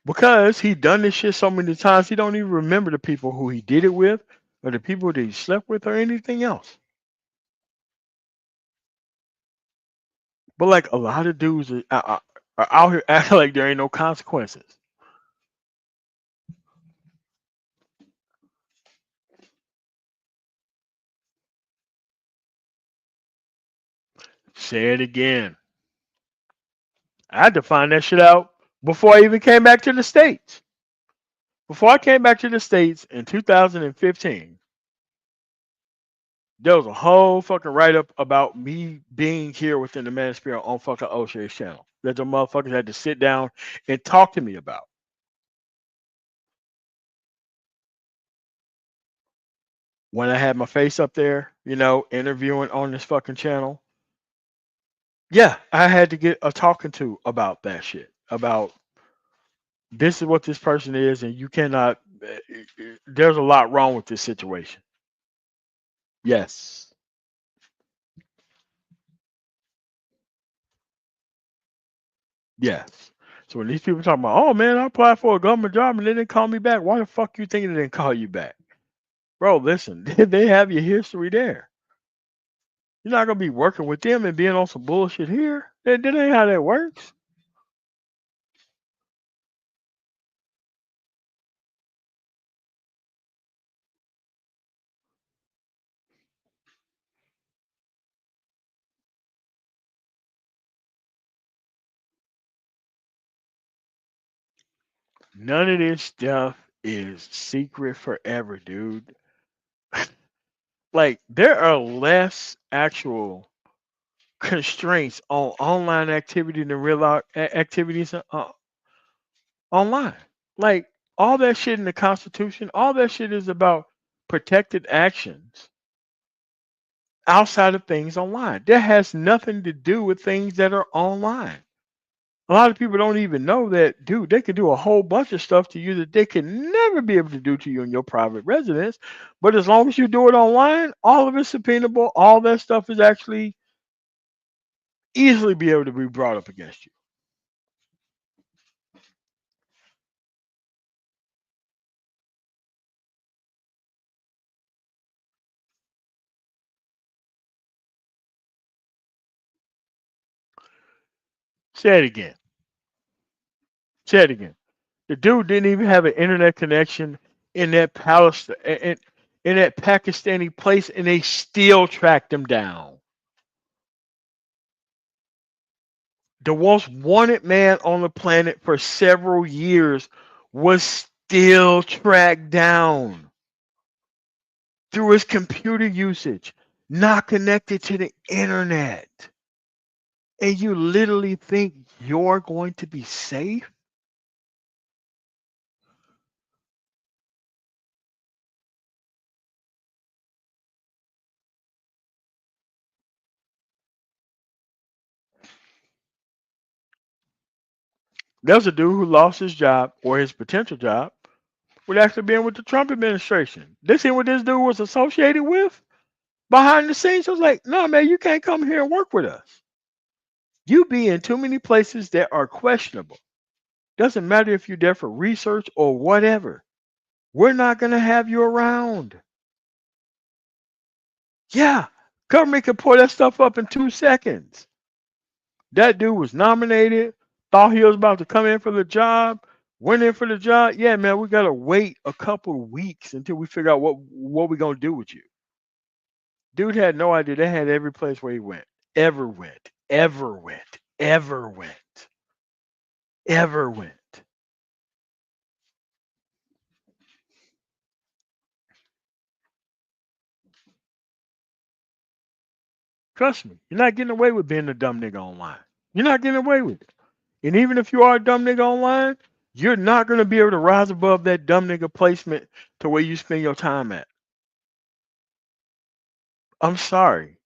Because he done this shit so many times, he don't even remember the people who he did it with, or the people that he slept with, or anything else. But like a lot of dudes are out here acting like there ain't no consequences. Say it again. I had to find that shit out before I even came back to the States. Before I came back to the States in 2015, there was a whole fucking write up about me being here within the Manosphere on fucking O'Shea's channel that the motherfuckers had to sit down and talk to me about. When I had my face up there, interviewing on this fucking channel, yeah, I had to get a talking to about that shit. About this is what this person is, and you cannot. There's a lot wrong with this situation. Yes. Yes. So when these people talking about, oh man, I applied for a government job and they didn't call me back. Why the fuck you think they didn't call you back? Bro, listen, they have your history there. You're not gonna be working with them and being on some bullshit here. That ain't how that works. None of this stuff is secret forever, dude. Like there are less actual constraints on online activity than real activities online. Like all that shit in the Constitution, all that shit is about protected actions outside of things online. That has nothing to do with things that are online. A lot of people don't even know that, dude, they could do a whole bunch of stuff to you that they can never be able to do to you in your private residence. But as long as you do it online, all of it's subpoenable. All that stuff is actually easily be able to be brought up against you. Say it again. Say it again. The dude didn't even have an internet connection in that Palestine in that Pakistani place, and they still tracked him down. The most wanted man on the planet for several years was still tracked down through his computer usage, not connected to the internet. And you literally think you're going to be safe? There's a dude who lost his job or his potential job with actually being with the Trump administration. This is what this dude was associated with behind the scenes. I was like, no, man, you can't come here and work with us. You be in too many places that are questionable. Doesn't matter if you're there for research or whatever. We're not going to have you around. Yeah, government can pull that stuff up in 2 seconds. That dude was nominated, thought he was about to come in for the job, went in for the job. Yeah, man, we got to wait a couple of weeks until we figure out what we're going to do with you. Dude had no idea. They had every place where he went, ever went, ever went, ever went, ever went. Trust me, you're not getting away with being a dumb nigga online. You're not getting away with it. And even if you are a dumb nigga online, you're not going to be able to rise above that dumb nigga placement to where you spend your time at. I'm sorry.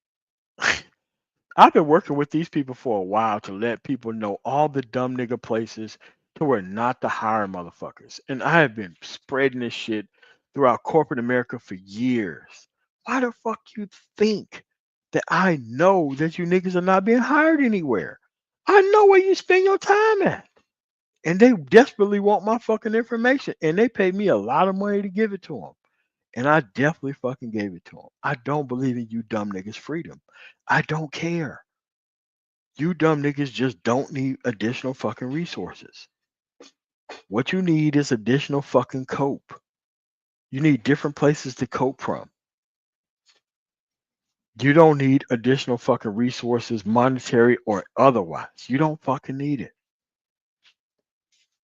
I've been working with these people for a while to let people know all the dumb nigga places to where not to hire motherfuckers. And I have been spreading this shit throughout corporate America for years. Why the fuck you think that I know that you niggas are not being hired anywhere? I know where you spend your time at. And they desperately want my fucking information. And they paid me a lot of money to give it to them. And I definitely fucking gave it to them. I don't believe in you dumb niggas' freedom. I don't care. You dumb niggas just don't need additional fucking resources. What you need is additional fucking cope. You need different places to cope from. You don't need additional fucking resources, monetary or otherwise. You don't fucking need it.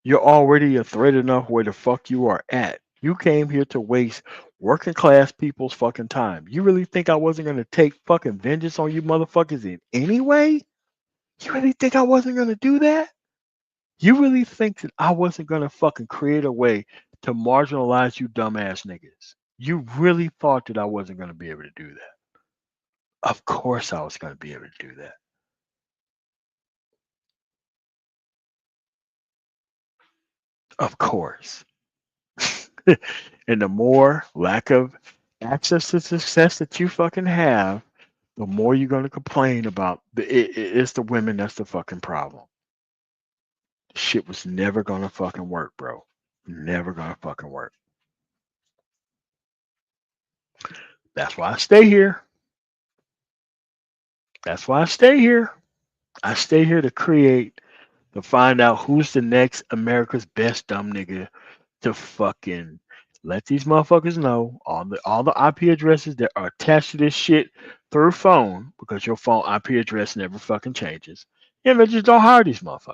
You're already a threat enough where the fuck you are at. You came here to waste working class people's fucking time. You really think I wasn't going to take fucking vengeance on you motherfuckers in any way? You really think I wasn't going to do that? You really think that I wasn't going to fucking create a way to marginalize you dumbass niggas? You really thought that I wasn't going to be able to do that? Of course I was going to be able to do that. Of course. And the more lack of access to success that you fucking have, the more you're going to complain about it's the women that's the fucking problem. Shit was never going to fucking work, bro. Never going to fucking work. That's why I stay here. That's why I stay here. I stay here to create, to find out who's the next America's best dumb nigga to fucking let these motherfuckers know all the IP addresses that are attached to this shit through phone, because your phone IP address never fucking changes. Yeah, man, just don't hire these motherfuckers.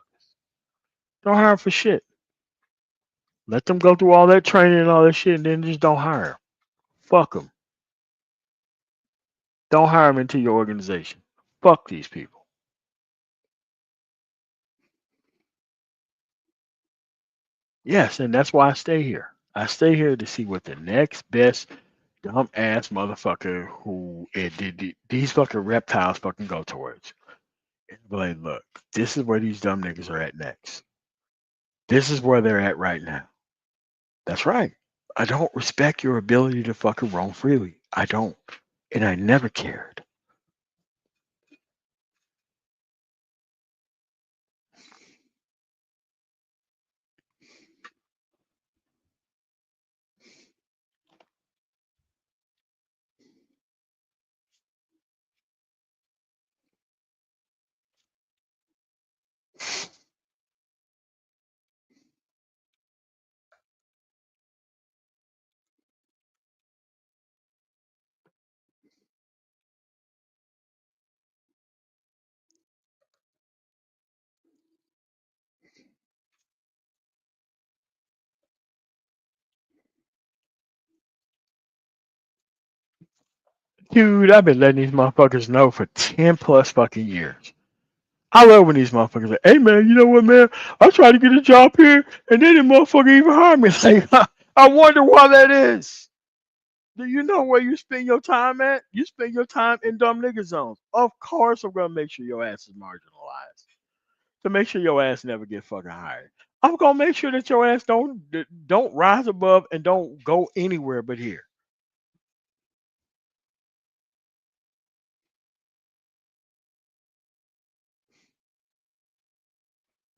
Don't hire them for shit. Let them go through all that training and all that shit, and then just don't hire them. Fuck them. Don't hire them into your organization. Fuck these people. Yes, and that's why I stay here. I stay here to see what the next best dumb ass motherfucker who these fucking reptiles fucking go towards. And be like, look, this is where these dumb niggas are at next. This is where they're at right now. That's right. I don't respect your ability to fucking roam freely. I don't. And I never cared. Dude, I've been letting these motherfuckers know for 10 plus fucking years. I love when these motherfuckers say, hey man, you know what, man? I tried to get a job here and they didn't motherfucker even hire me. Like, I wonder why that is. Do you know where you spend your time at? You spend your time in dumb nigga zones. Of course, I'm gonna make sure your ass is marginalized to make sure your ass never get fucking hired. I'm gonna make sure that your ass don't rise above and don't go anywhere but here.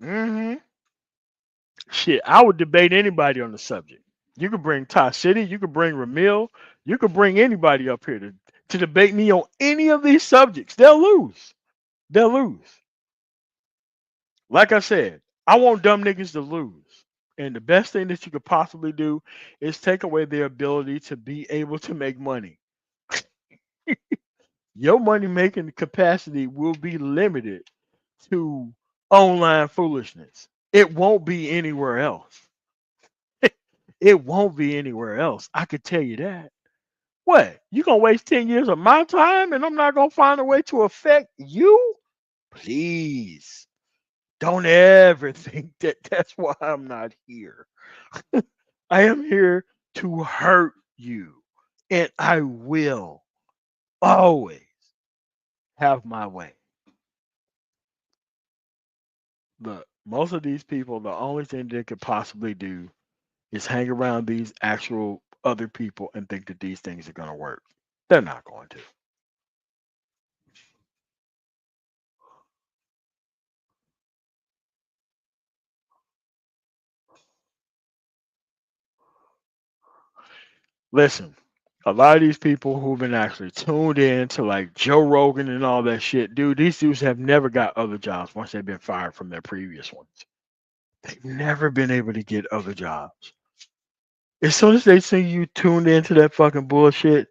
Hmm Shit, I would debate anybody on the subject. You could bring Ty City, you could bring Ramil, you could bring anybody up here to debate me on any of these subjects. They'll lose. They'll lose. Like I said, I want dumb niggas to lose. And the best thing that you could possibly do is take away their ability to be able to make money. Your money making capacity will be limited to online foolishness. It won't be anywhere else. It won't be anywhere else. I could tell you that. What? You gonna waste 10 years of my time and I'm not gonna find a way to affect you? Please. Don't ever think that that's why I'm not here. I am here to hurt you. And I will always have my way. Look, most of these people, the only thing they could possibly do is hang around these actual other people and think that these things are going to work. They're not going to. Listen, a lot of these people who've been actually tuned in to like Joe Rogan and all that shit, dude, these dudes have never got other jobs once they've been fired from their previous ones. They've never been able to get other jobs. As soon as they see you tuned into that fucking bullshit,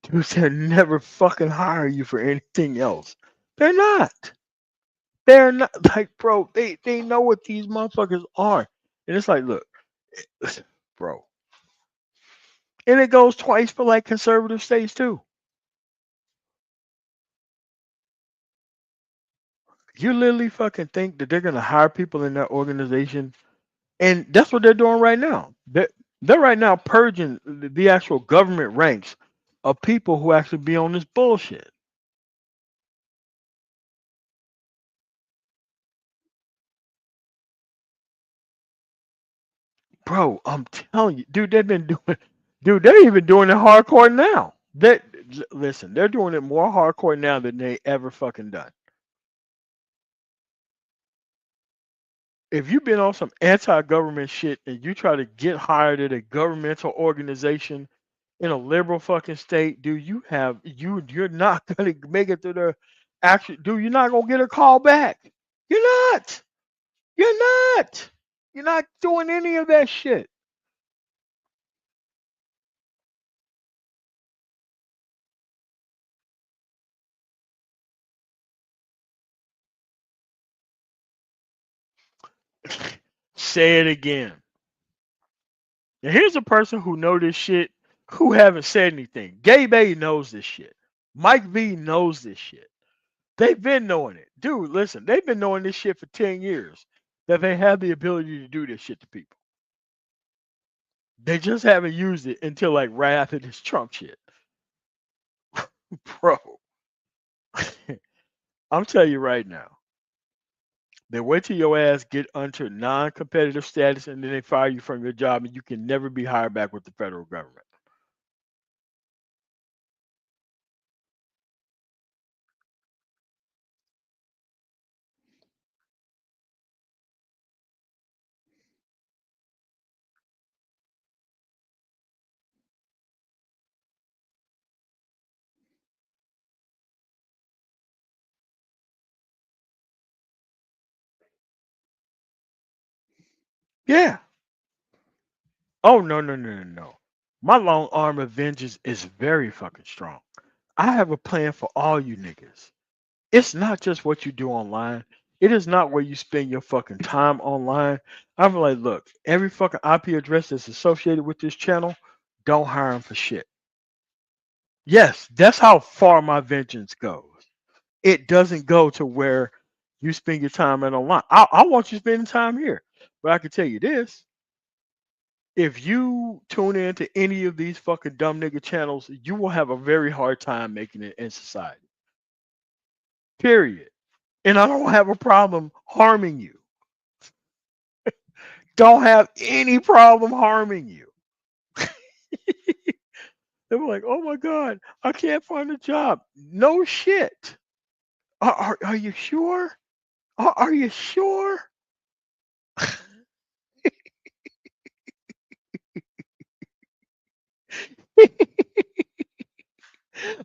dudes will never fucking hire you for anything else. They're not. They're not like, bro, they know what these motherfuckers are. And it's like, look, bro. And it goes twice for like conservative states too. You literally fucking think that they're gonna hire people in that organization, and that's what they're doing right now. They're right now purging the actual government ranks of people who actually be on this bullshit. Bro, I'm telling you, dude, they're even doing it hardcore now. Listen, they're doing it more hardcore now than they ever fucking done. If you've been on some anti-government shit and you try to get hired at a governmental organization in a liberal fucking state, dude, you're not gonna make it to the actual dude, you're not gonna get a call back. You're not. You're not. You're not doing any of that shit. Say it again. Now here's a person who know this shit who haven't said anything. Gabe A knows this shit. Mike V knows this shit. They've been knowing it. Dude, listen, they've been knowing this shit for 10 years that they have the ability to do this shit to people. They just haven't used it until like right after this Trump shit. Bro, I'm telling you right now, they wait till your ass get under non-competitive status and then they fire you from your job and you can never be hired back with the federal government. Yeah. Oh no. My long arm of vengeance is very fucking strong. I have a plan for all you niggas. It's not just what you do online. It is not where you spend your fucking time online. I'm like, look, every fucking IP address that's associated with this channel, don't hire them for shit. Yes, that's how far my vengeance goes. It doesn't go to where you spend your time at online. I want you spending time here. But I can tell you this. If you tune in to any of these fucking dumb nigga channels, you will have a very hard time making it in society. Period. And I don't have a problem harming you. Don't have any problem harming you. They were like, oh my God, I can't find a job. No shit. Are you sure? Are you sure?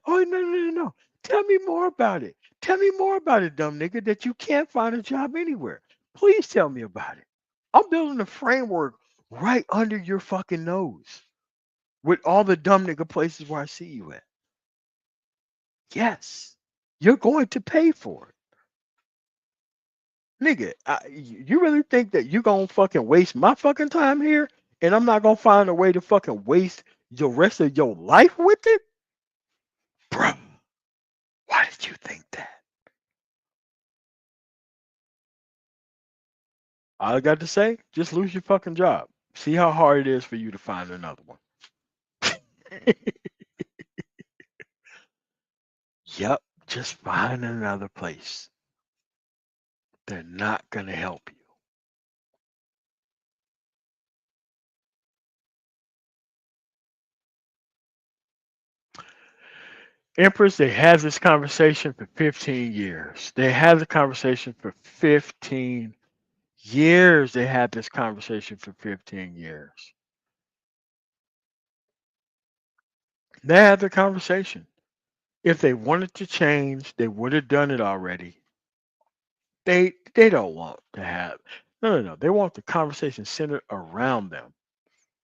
Oh, no. Tell me more about it. Tell me more about it, dumb nigga, that you can't find a job anywhere. Please tell me about it. I'm building a framework right under your fucking nose with all the dumb nigga places where I see you at. Yes, you're going to pay for it. Nigga, you really think that you're going to fucking waste my fucking time here and I'm not going to find a way to fucking waste the rest of your life with it? Bro, why did you think that? All I got to say, just lose your fucking job. See how hard it is for you to find another one. Yep, just find another place. They're not going to help you. Empress, they had this conversation for 15 years. They had the conversation for 15 years. They had this conversation for 15 years. They had the conversation. If they wanted to change, they would have done it already. They don't want to have no. They want the conversation centered around them.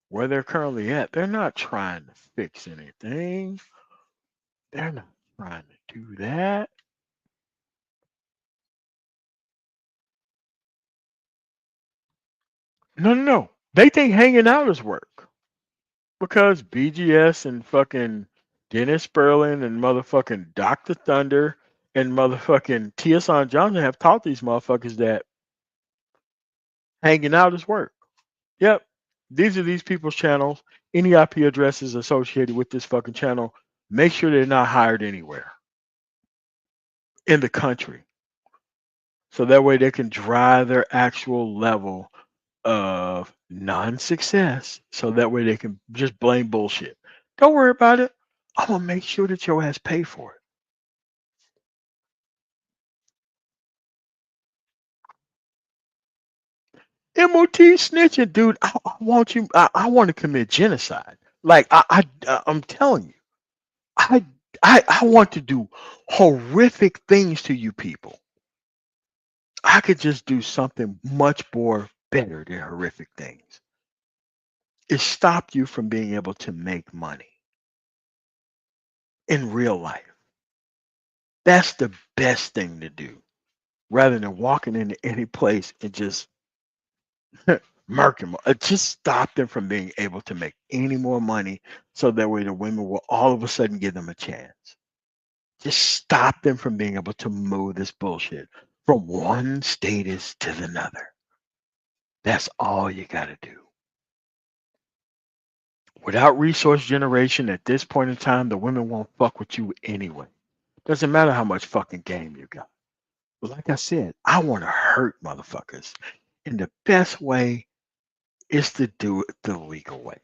Where they're currently at, they're not trying to fix anything. They're not trying to do that. No. They think hanging out is work because BGS and fucking Dennis Sperling and motherfucking Dr. Thunder and motherfucking Tiosan Johnson have taught these motherfuckers that hanging out is work. Yep. These are these people's channels. Any IP addresses associated with this fucking channel, make sure they're not hired anywhere in the country. So that way they can drive their actual level of non-success. So that way they can just blame bullshit. Don't worry about it. I'm gonna make sure that your ass pay for it. MOT snitching, dude. I want you. I want to commit genocide. Like I'm telling you, I I want to do horrific things to you people. I could just do something much more better than horrific things. It stopped you from being able to make money in real life. That's the best thing to do rather than walking into any place and just murk them. Just stop them from being able to make any more money so that way the women will all of a sudden give them a chance. Just stop them from being able to move this bullshit from one status to another. That's all you got to do. Without resource generation at this point in time, the women won't fuck with you anyway. Doesn't matter how much fucking game you got. But like I said, I want to hurt motherfuckers. And the best way is to do it the legal way.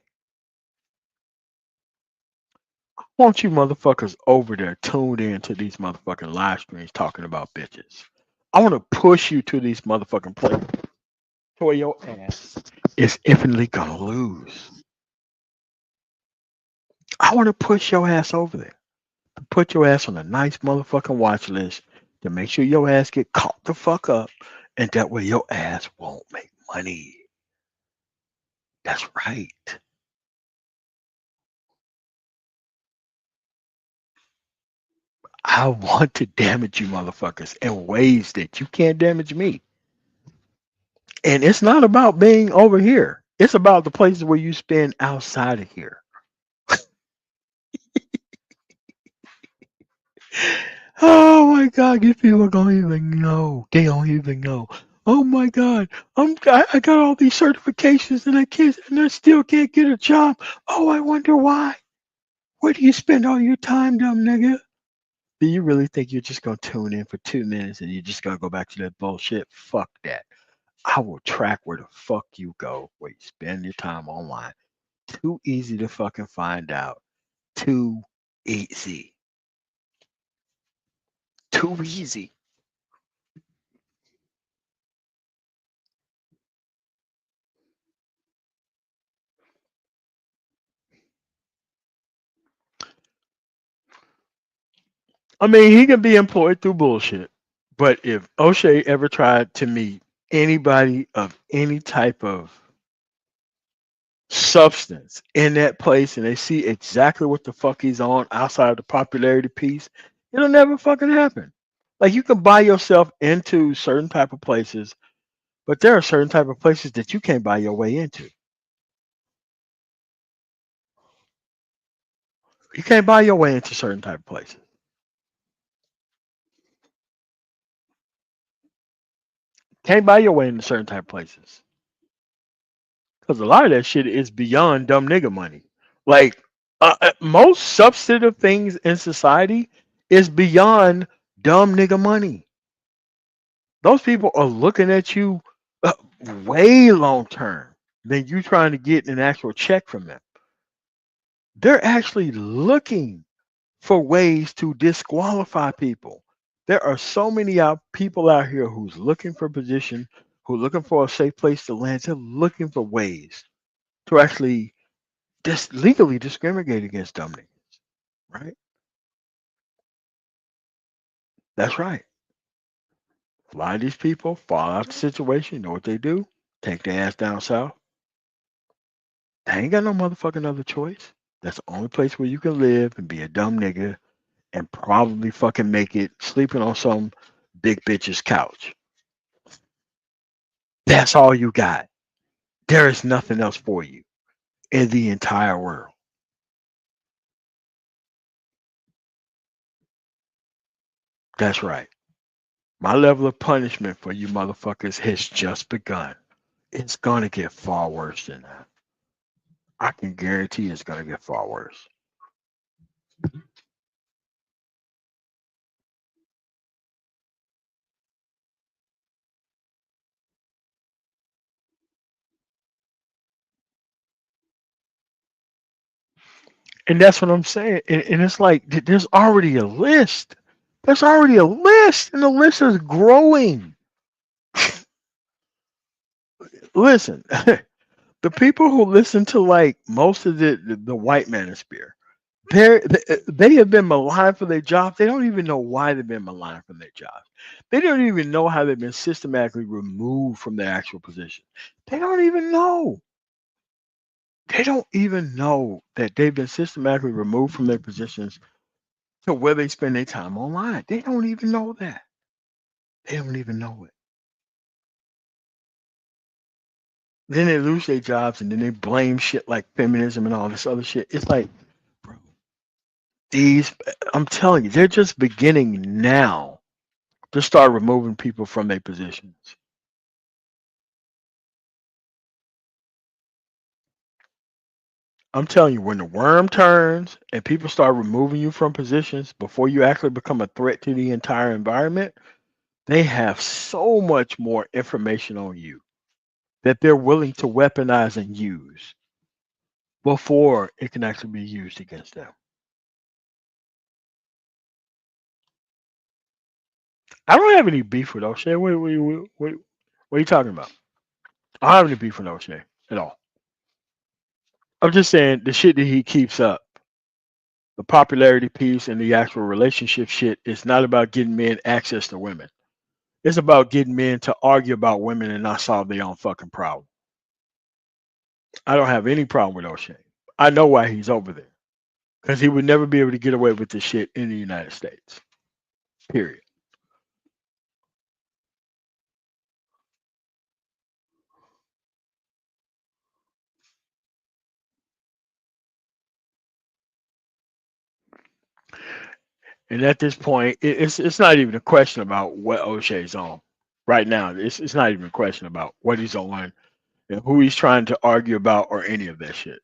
I want you motherfuckers over there tuned in to these motherfucking live streams talking about bitches. I want to push you to these motherfucking places to where your ass is infinitely gonna lose. I want to push your ass over there. Put your ass on a nice motherfucking watch list to make sure your ass get caught the fuck up, and that way your ass won't make money. That's right. I want to damage you motherfuckers in ways that you can't damage me. And it's not about being over here. It's about the places where you spend outside of here. Oh my God, these people don't even know. They don't even know. Oh my God, I got all these certifications and I still can't get a job. Oh, I wonder why. Where do you spend all your time, dumb nigga? Do you really think you're just gonna tune in for 2 minutes and you're just gonna go back to that bullshit? Fuck that. I will track where the fuck you go, where you spend your time online. Too easy to fucking find out. Too easy. Too easy. I mean, he can be employed through bullshit. But if O'Shea ever tried to meet anybody of any type of substance in that place and they see exactly what the fuck he's on outside of the popularity piece, it'll never fucking happen. Like you can buy yourself into certain type of places, but there are certain type of places that you can't buy your way into. You can't buy your way into certain type of places. Can't buy your way into certain type of places. Because a lot of that shit is beyond dumb nigga money. Like most substantive things in society is beyond dumb nigga money. Those people are looking at you way long term than you trying to get an actual check from them. They're actually looking for ways to disqualify people. There are so many people out here who's looking for position, who looking for a safe place to land. They're looking for ways to actually legally discriminate against dumb niggas, right? That's right. A lot of these people fall out the situation. You know what they do? Take their ass down south. They ain't got no motherfucking other choice. That's the only place where you can live and be a dumb nigga and probably fucking make it sleeping on some big bitch's couch. That's all you got. There is nothing else for you in the entire world. That's right. My level of punishment for you motherfuckers has just begun. It's gonna get far worse than that. I can guarantee it's gonna get far worse. And that's what I'm saying. And it's like there's already a list. There's already a list, and the list is growing. Listen, the people who listen to like most of the white manosphere, they have been maligned for their jobs. They don't even know why they've been maligned from their jobs. They don't even know how they've been systematically removed from their actual position. They don't even know. They don't even know that they've been systematically removed from their positions to where they spend their time online. They don't even know that. They don't even know it. Then they lose their jobs and then they blame shit like feminism and all this other shit. It's like, bro, I'm telling you, they're just beginning now to start removing people from their positions. I'm telling you, when the worm turns and people start removing you from positions before you actually become a threat to the entire environment, they have so much more information on you that they're willing to weaponize and use before it can actually be used against them. I don't have any beef with O'Shea. What are you talking about? I don't have any beef with O'Shea at all. I'm just saying the shit that he keeps up, the popularity piece and the actual relationship shit, is not about getting men access to women. It's about getting men to argue about women and not solve their own fucking problem. I don't have any problem with O'Shea. I know why he's over there. Because he would never be able to get away with this shit in the United States. Period. And at this point, it's not even a question about what O'Shea's on right now. It's not even a question about what he's on and who he's trying to argue about or any of that shit.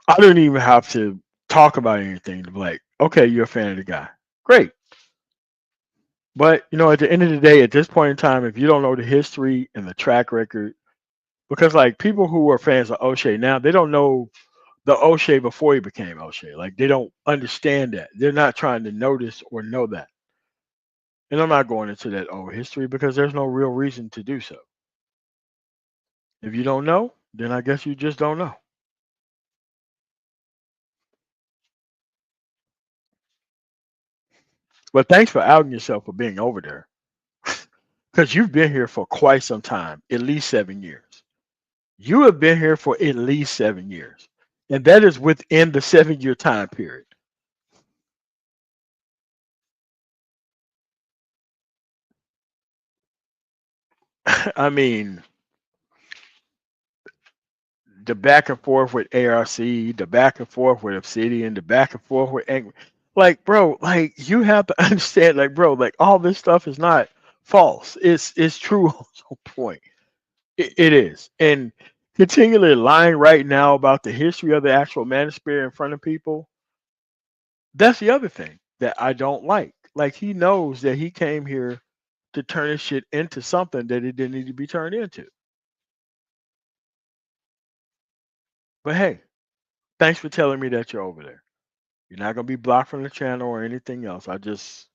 I don't even have to talk about anything to be like, okay, you're a fan of the guy. Great. But at the end of the day, at this point in time, if you don't know the history and the track record, because like people who are fans of O'Shea now, they don't know the O'Shea before he became O'Shea. Like they don't understand that. They're not trying to notice or know that. And I'm not going into that old history because there's no real reason to do so. If you don't know, then I guess you just don't know. But thanks for outing yourself for being over there. Because you've been here for quite some time, at least 7 years. You have been here for at least 7 years. And that is within the 7 year time period. I mean, the back and forth with ARC, the back and forth with Obsidian, the back and forth with Angry. Like, bro, like you have to understand, like, bro, like all this stuff is not false. It's true on some point. It is. And continually lying right now about the history of the actual manosphere in front of people, that's the other thing that I don't like. Like he knows that he came here to turn his shit into something that it didn't need to be turned into. But hey, thanks for telling me that you're over there. You're not going to be blocked from the channel or anything else. I just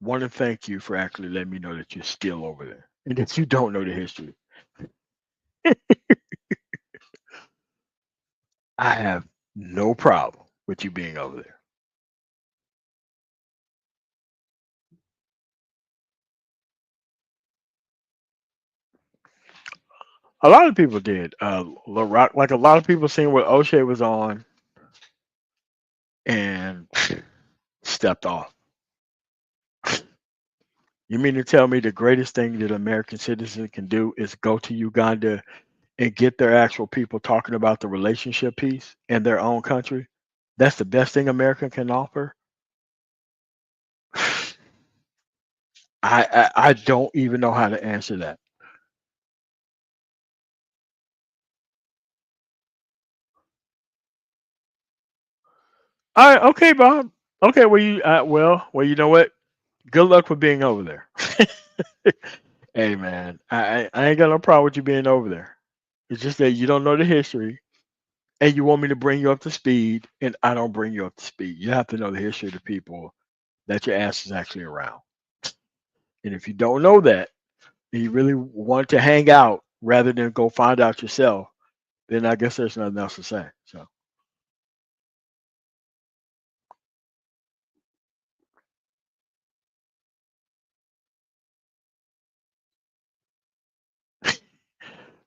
want to thank you for actually letting me know that you're still over there and that you don't know the history. I have no problem with you being over there. A lot of people did. Like a lot of people seen what O'Shea was on and stepped off. You mean to tell me the greatest thing that an American citizen can do is go to Uganda and get their actual people talking about the relationship piece in their own country? That's the best thing America can offer? I don't even know how to answer that. All right, okay, Bob. Okay, well, you know what? Good luck with being over there. Hey, man, I ain't got no problem with you being over there. It's just that you don't know the history, and you want me to bring you up to speed, and I don't bring you up to speed. You have to know the history of the people that your ass is actually around. And if you don't know that, and you really want to hang out rather than go find out yourself, then I guess there's nothing else to say. So,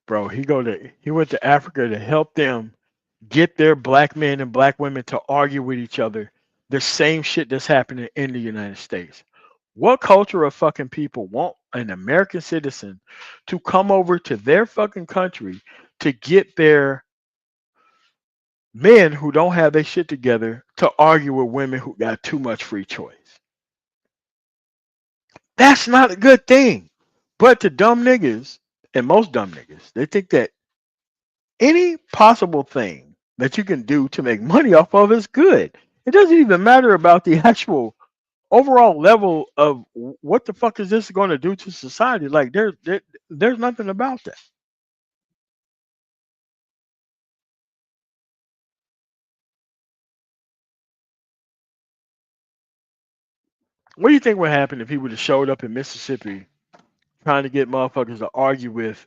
bro, he went to Africa to help them get their black men and black women to argue with each other the same shit that's happening in the United States. What culture of fucking people want an American citizen to come over to their fucking country to get their men who don't have their shit together to argue with women who got too much free choice. That's not a good thing. But to dumb niggas, and most dumb niggas, they think that any possible thing that you can do to make money off of is good. It doesn't even matter about the actual overall level of what the fuck is this going to do to society. Like there's nothing about that. What do you think would happen if he would have showed up in Mississippi trying to get motherfuckers to argue with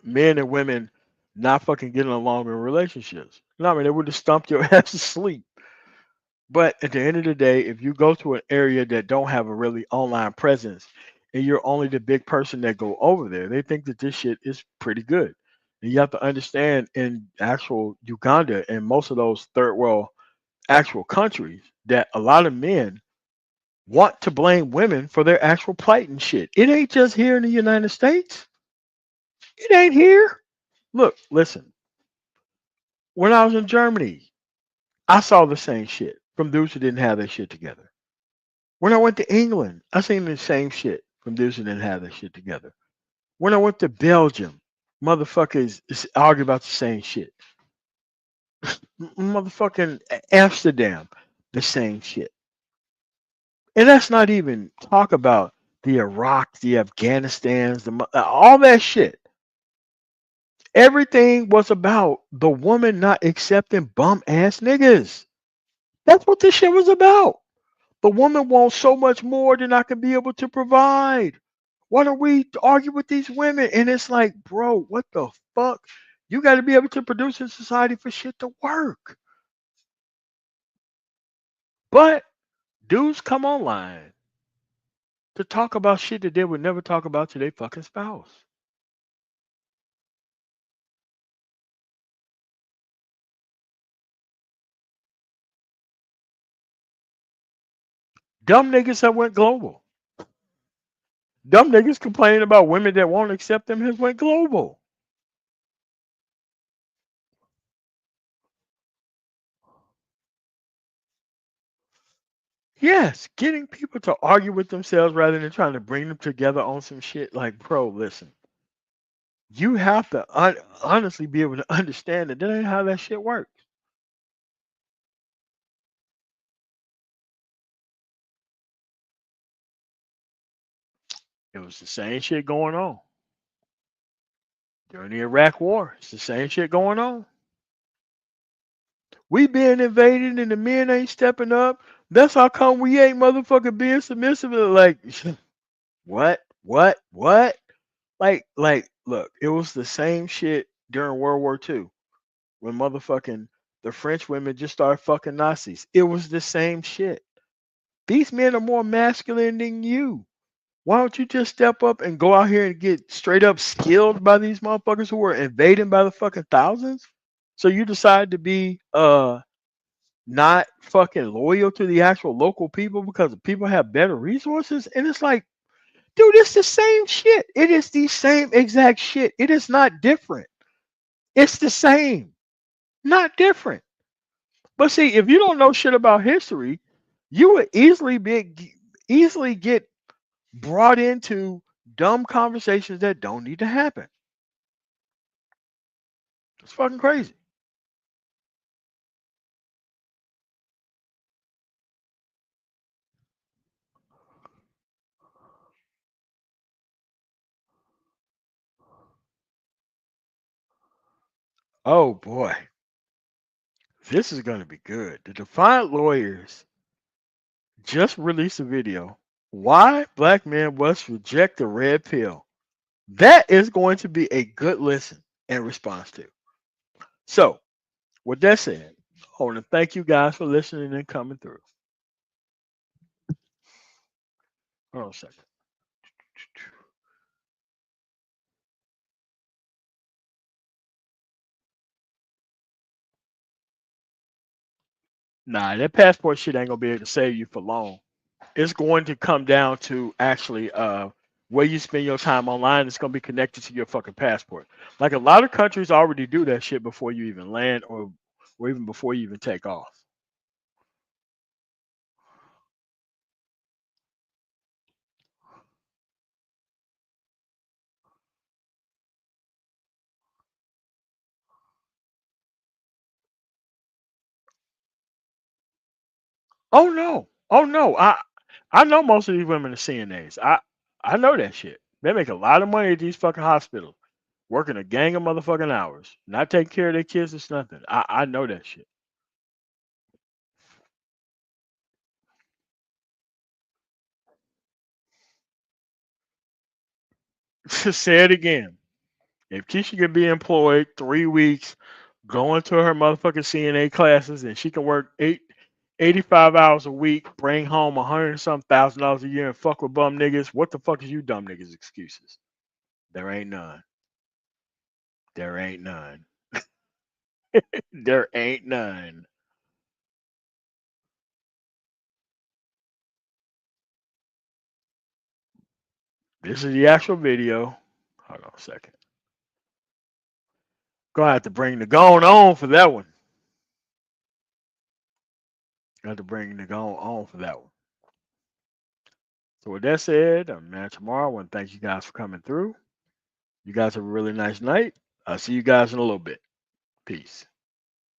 men and women not fucking getting along in relationships? No, I mean they would have stumped your ass to sleep. But at the end of the day, if you go to an area that don't have a really online presence and you're only the big person that go over there, they think that this shit is pretty good. And you have to understand in actual Uganda and most of those third world actual countries that a lot of men want to blame women for their actual plight and shit. It ain't just here in the United States. It ain't here. Look, listen. When I was in Germany, I saw the same shit from dudes who didn't have their shit together. When I went to England, I seen the same shit from dudes who didn't have their shit together. When I went to Belgium, motherfuckers argue about the same shit. Motherfucking Amsterdam, the same shit. And that's not even talk about the Iraq, the Afghanistans, all that shit. Everything was about the woman not accepting bum ass niggas. That's what this shit was about. The woman wants so much more than I can be able to provide. Why don't we argue with these women? And it's like, bro, what the fuck? You got to be able to produce in society for shit to work. But dudes come online to talk about shit that they would never talk about to their fucking spouse. Dumb niggas that went global. Dumb niggas complaining about women that won't accept them has went global. Yes, getting people to argue with themselves rather than trying to bring them together on some shit. Like, bro, listen, you have to honestly be able to understand that ain't how that shit works. It was the same shit going on during the Iraq War. It's the same shit going on. We being invaded and the men ain't stepping up. That's how come we ain't motherfucking being submissive. Like, what? Like, look, it was the same shit during World War II when motherfucking the French women just started fucking Nazis. It was the same shit. These men are more masculine than you. Why don't you just step up and go out here and get straight up skilled by these motherfuckers who were invading by the fucking thousands? So you decide to be not fucking loyal to the actual local people because the people have better resources? And it's like, dude, it's the same shit. It is the same exact shit. It is not different. It's the same, not different. But see, if you don't know shit about history, you would easily get brought into dumb conversations that don't need to happen. It's fucking crazy. Oh boy, this is gonna be good. The Defiant Lawyers just released a video. Why black men must reject the red pill. That is going to be a good listen and response to. So, with that said, I want to thank you guys for listening and coming through. Hold on a second. Nah, that passport shit ain't gonna be able to save you for long. It's going to come down to actually where you spend your time online. It's gonna be connected to your fucking passport. Like a lot of countries already do that shit before you even land or or even before you even take off. Oh no. Oh no. I know most of these women are CNAs. I know that shit. They make a lot of money at these fucking hospitals, working a gang of motherfucking hours, not taking care of their kids. It's nothing. I know that shit. Say it again. If Keisha can be employed 3 weeks, go into her motherfucking CNA classes, and she can work 85 hours a week, bring home $100 and some $1,000 a year, and fuck with bum niggas, what the fuck is you dumb niggas' excuses? There ain't none. There ain't none. There ain't none. This is the actual video. Hold on a second. Gonna have to bring the going on for that one. Gonna have to bring the going on for that one. So with that said, I'm Man Tomorrow. I want to thank you guys for coming through. You guys have a really nice night. I'll see you guys in a little bit. Peace.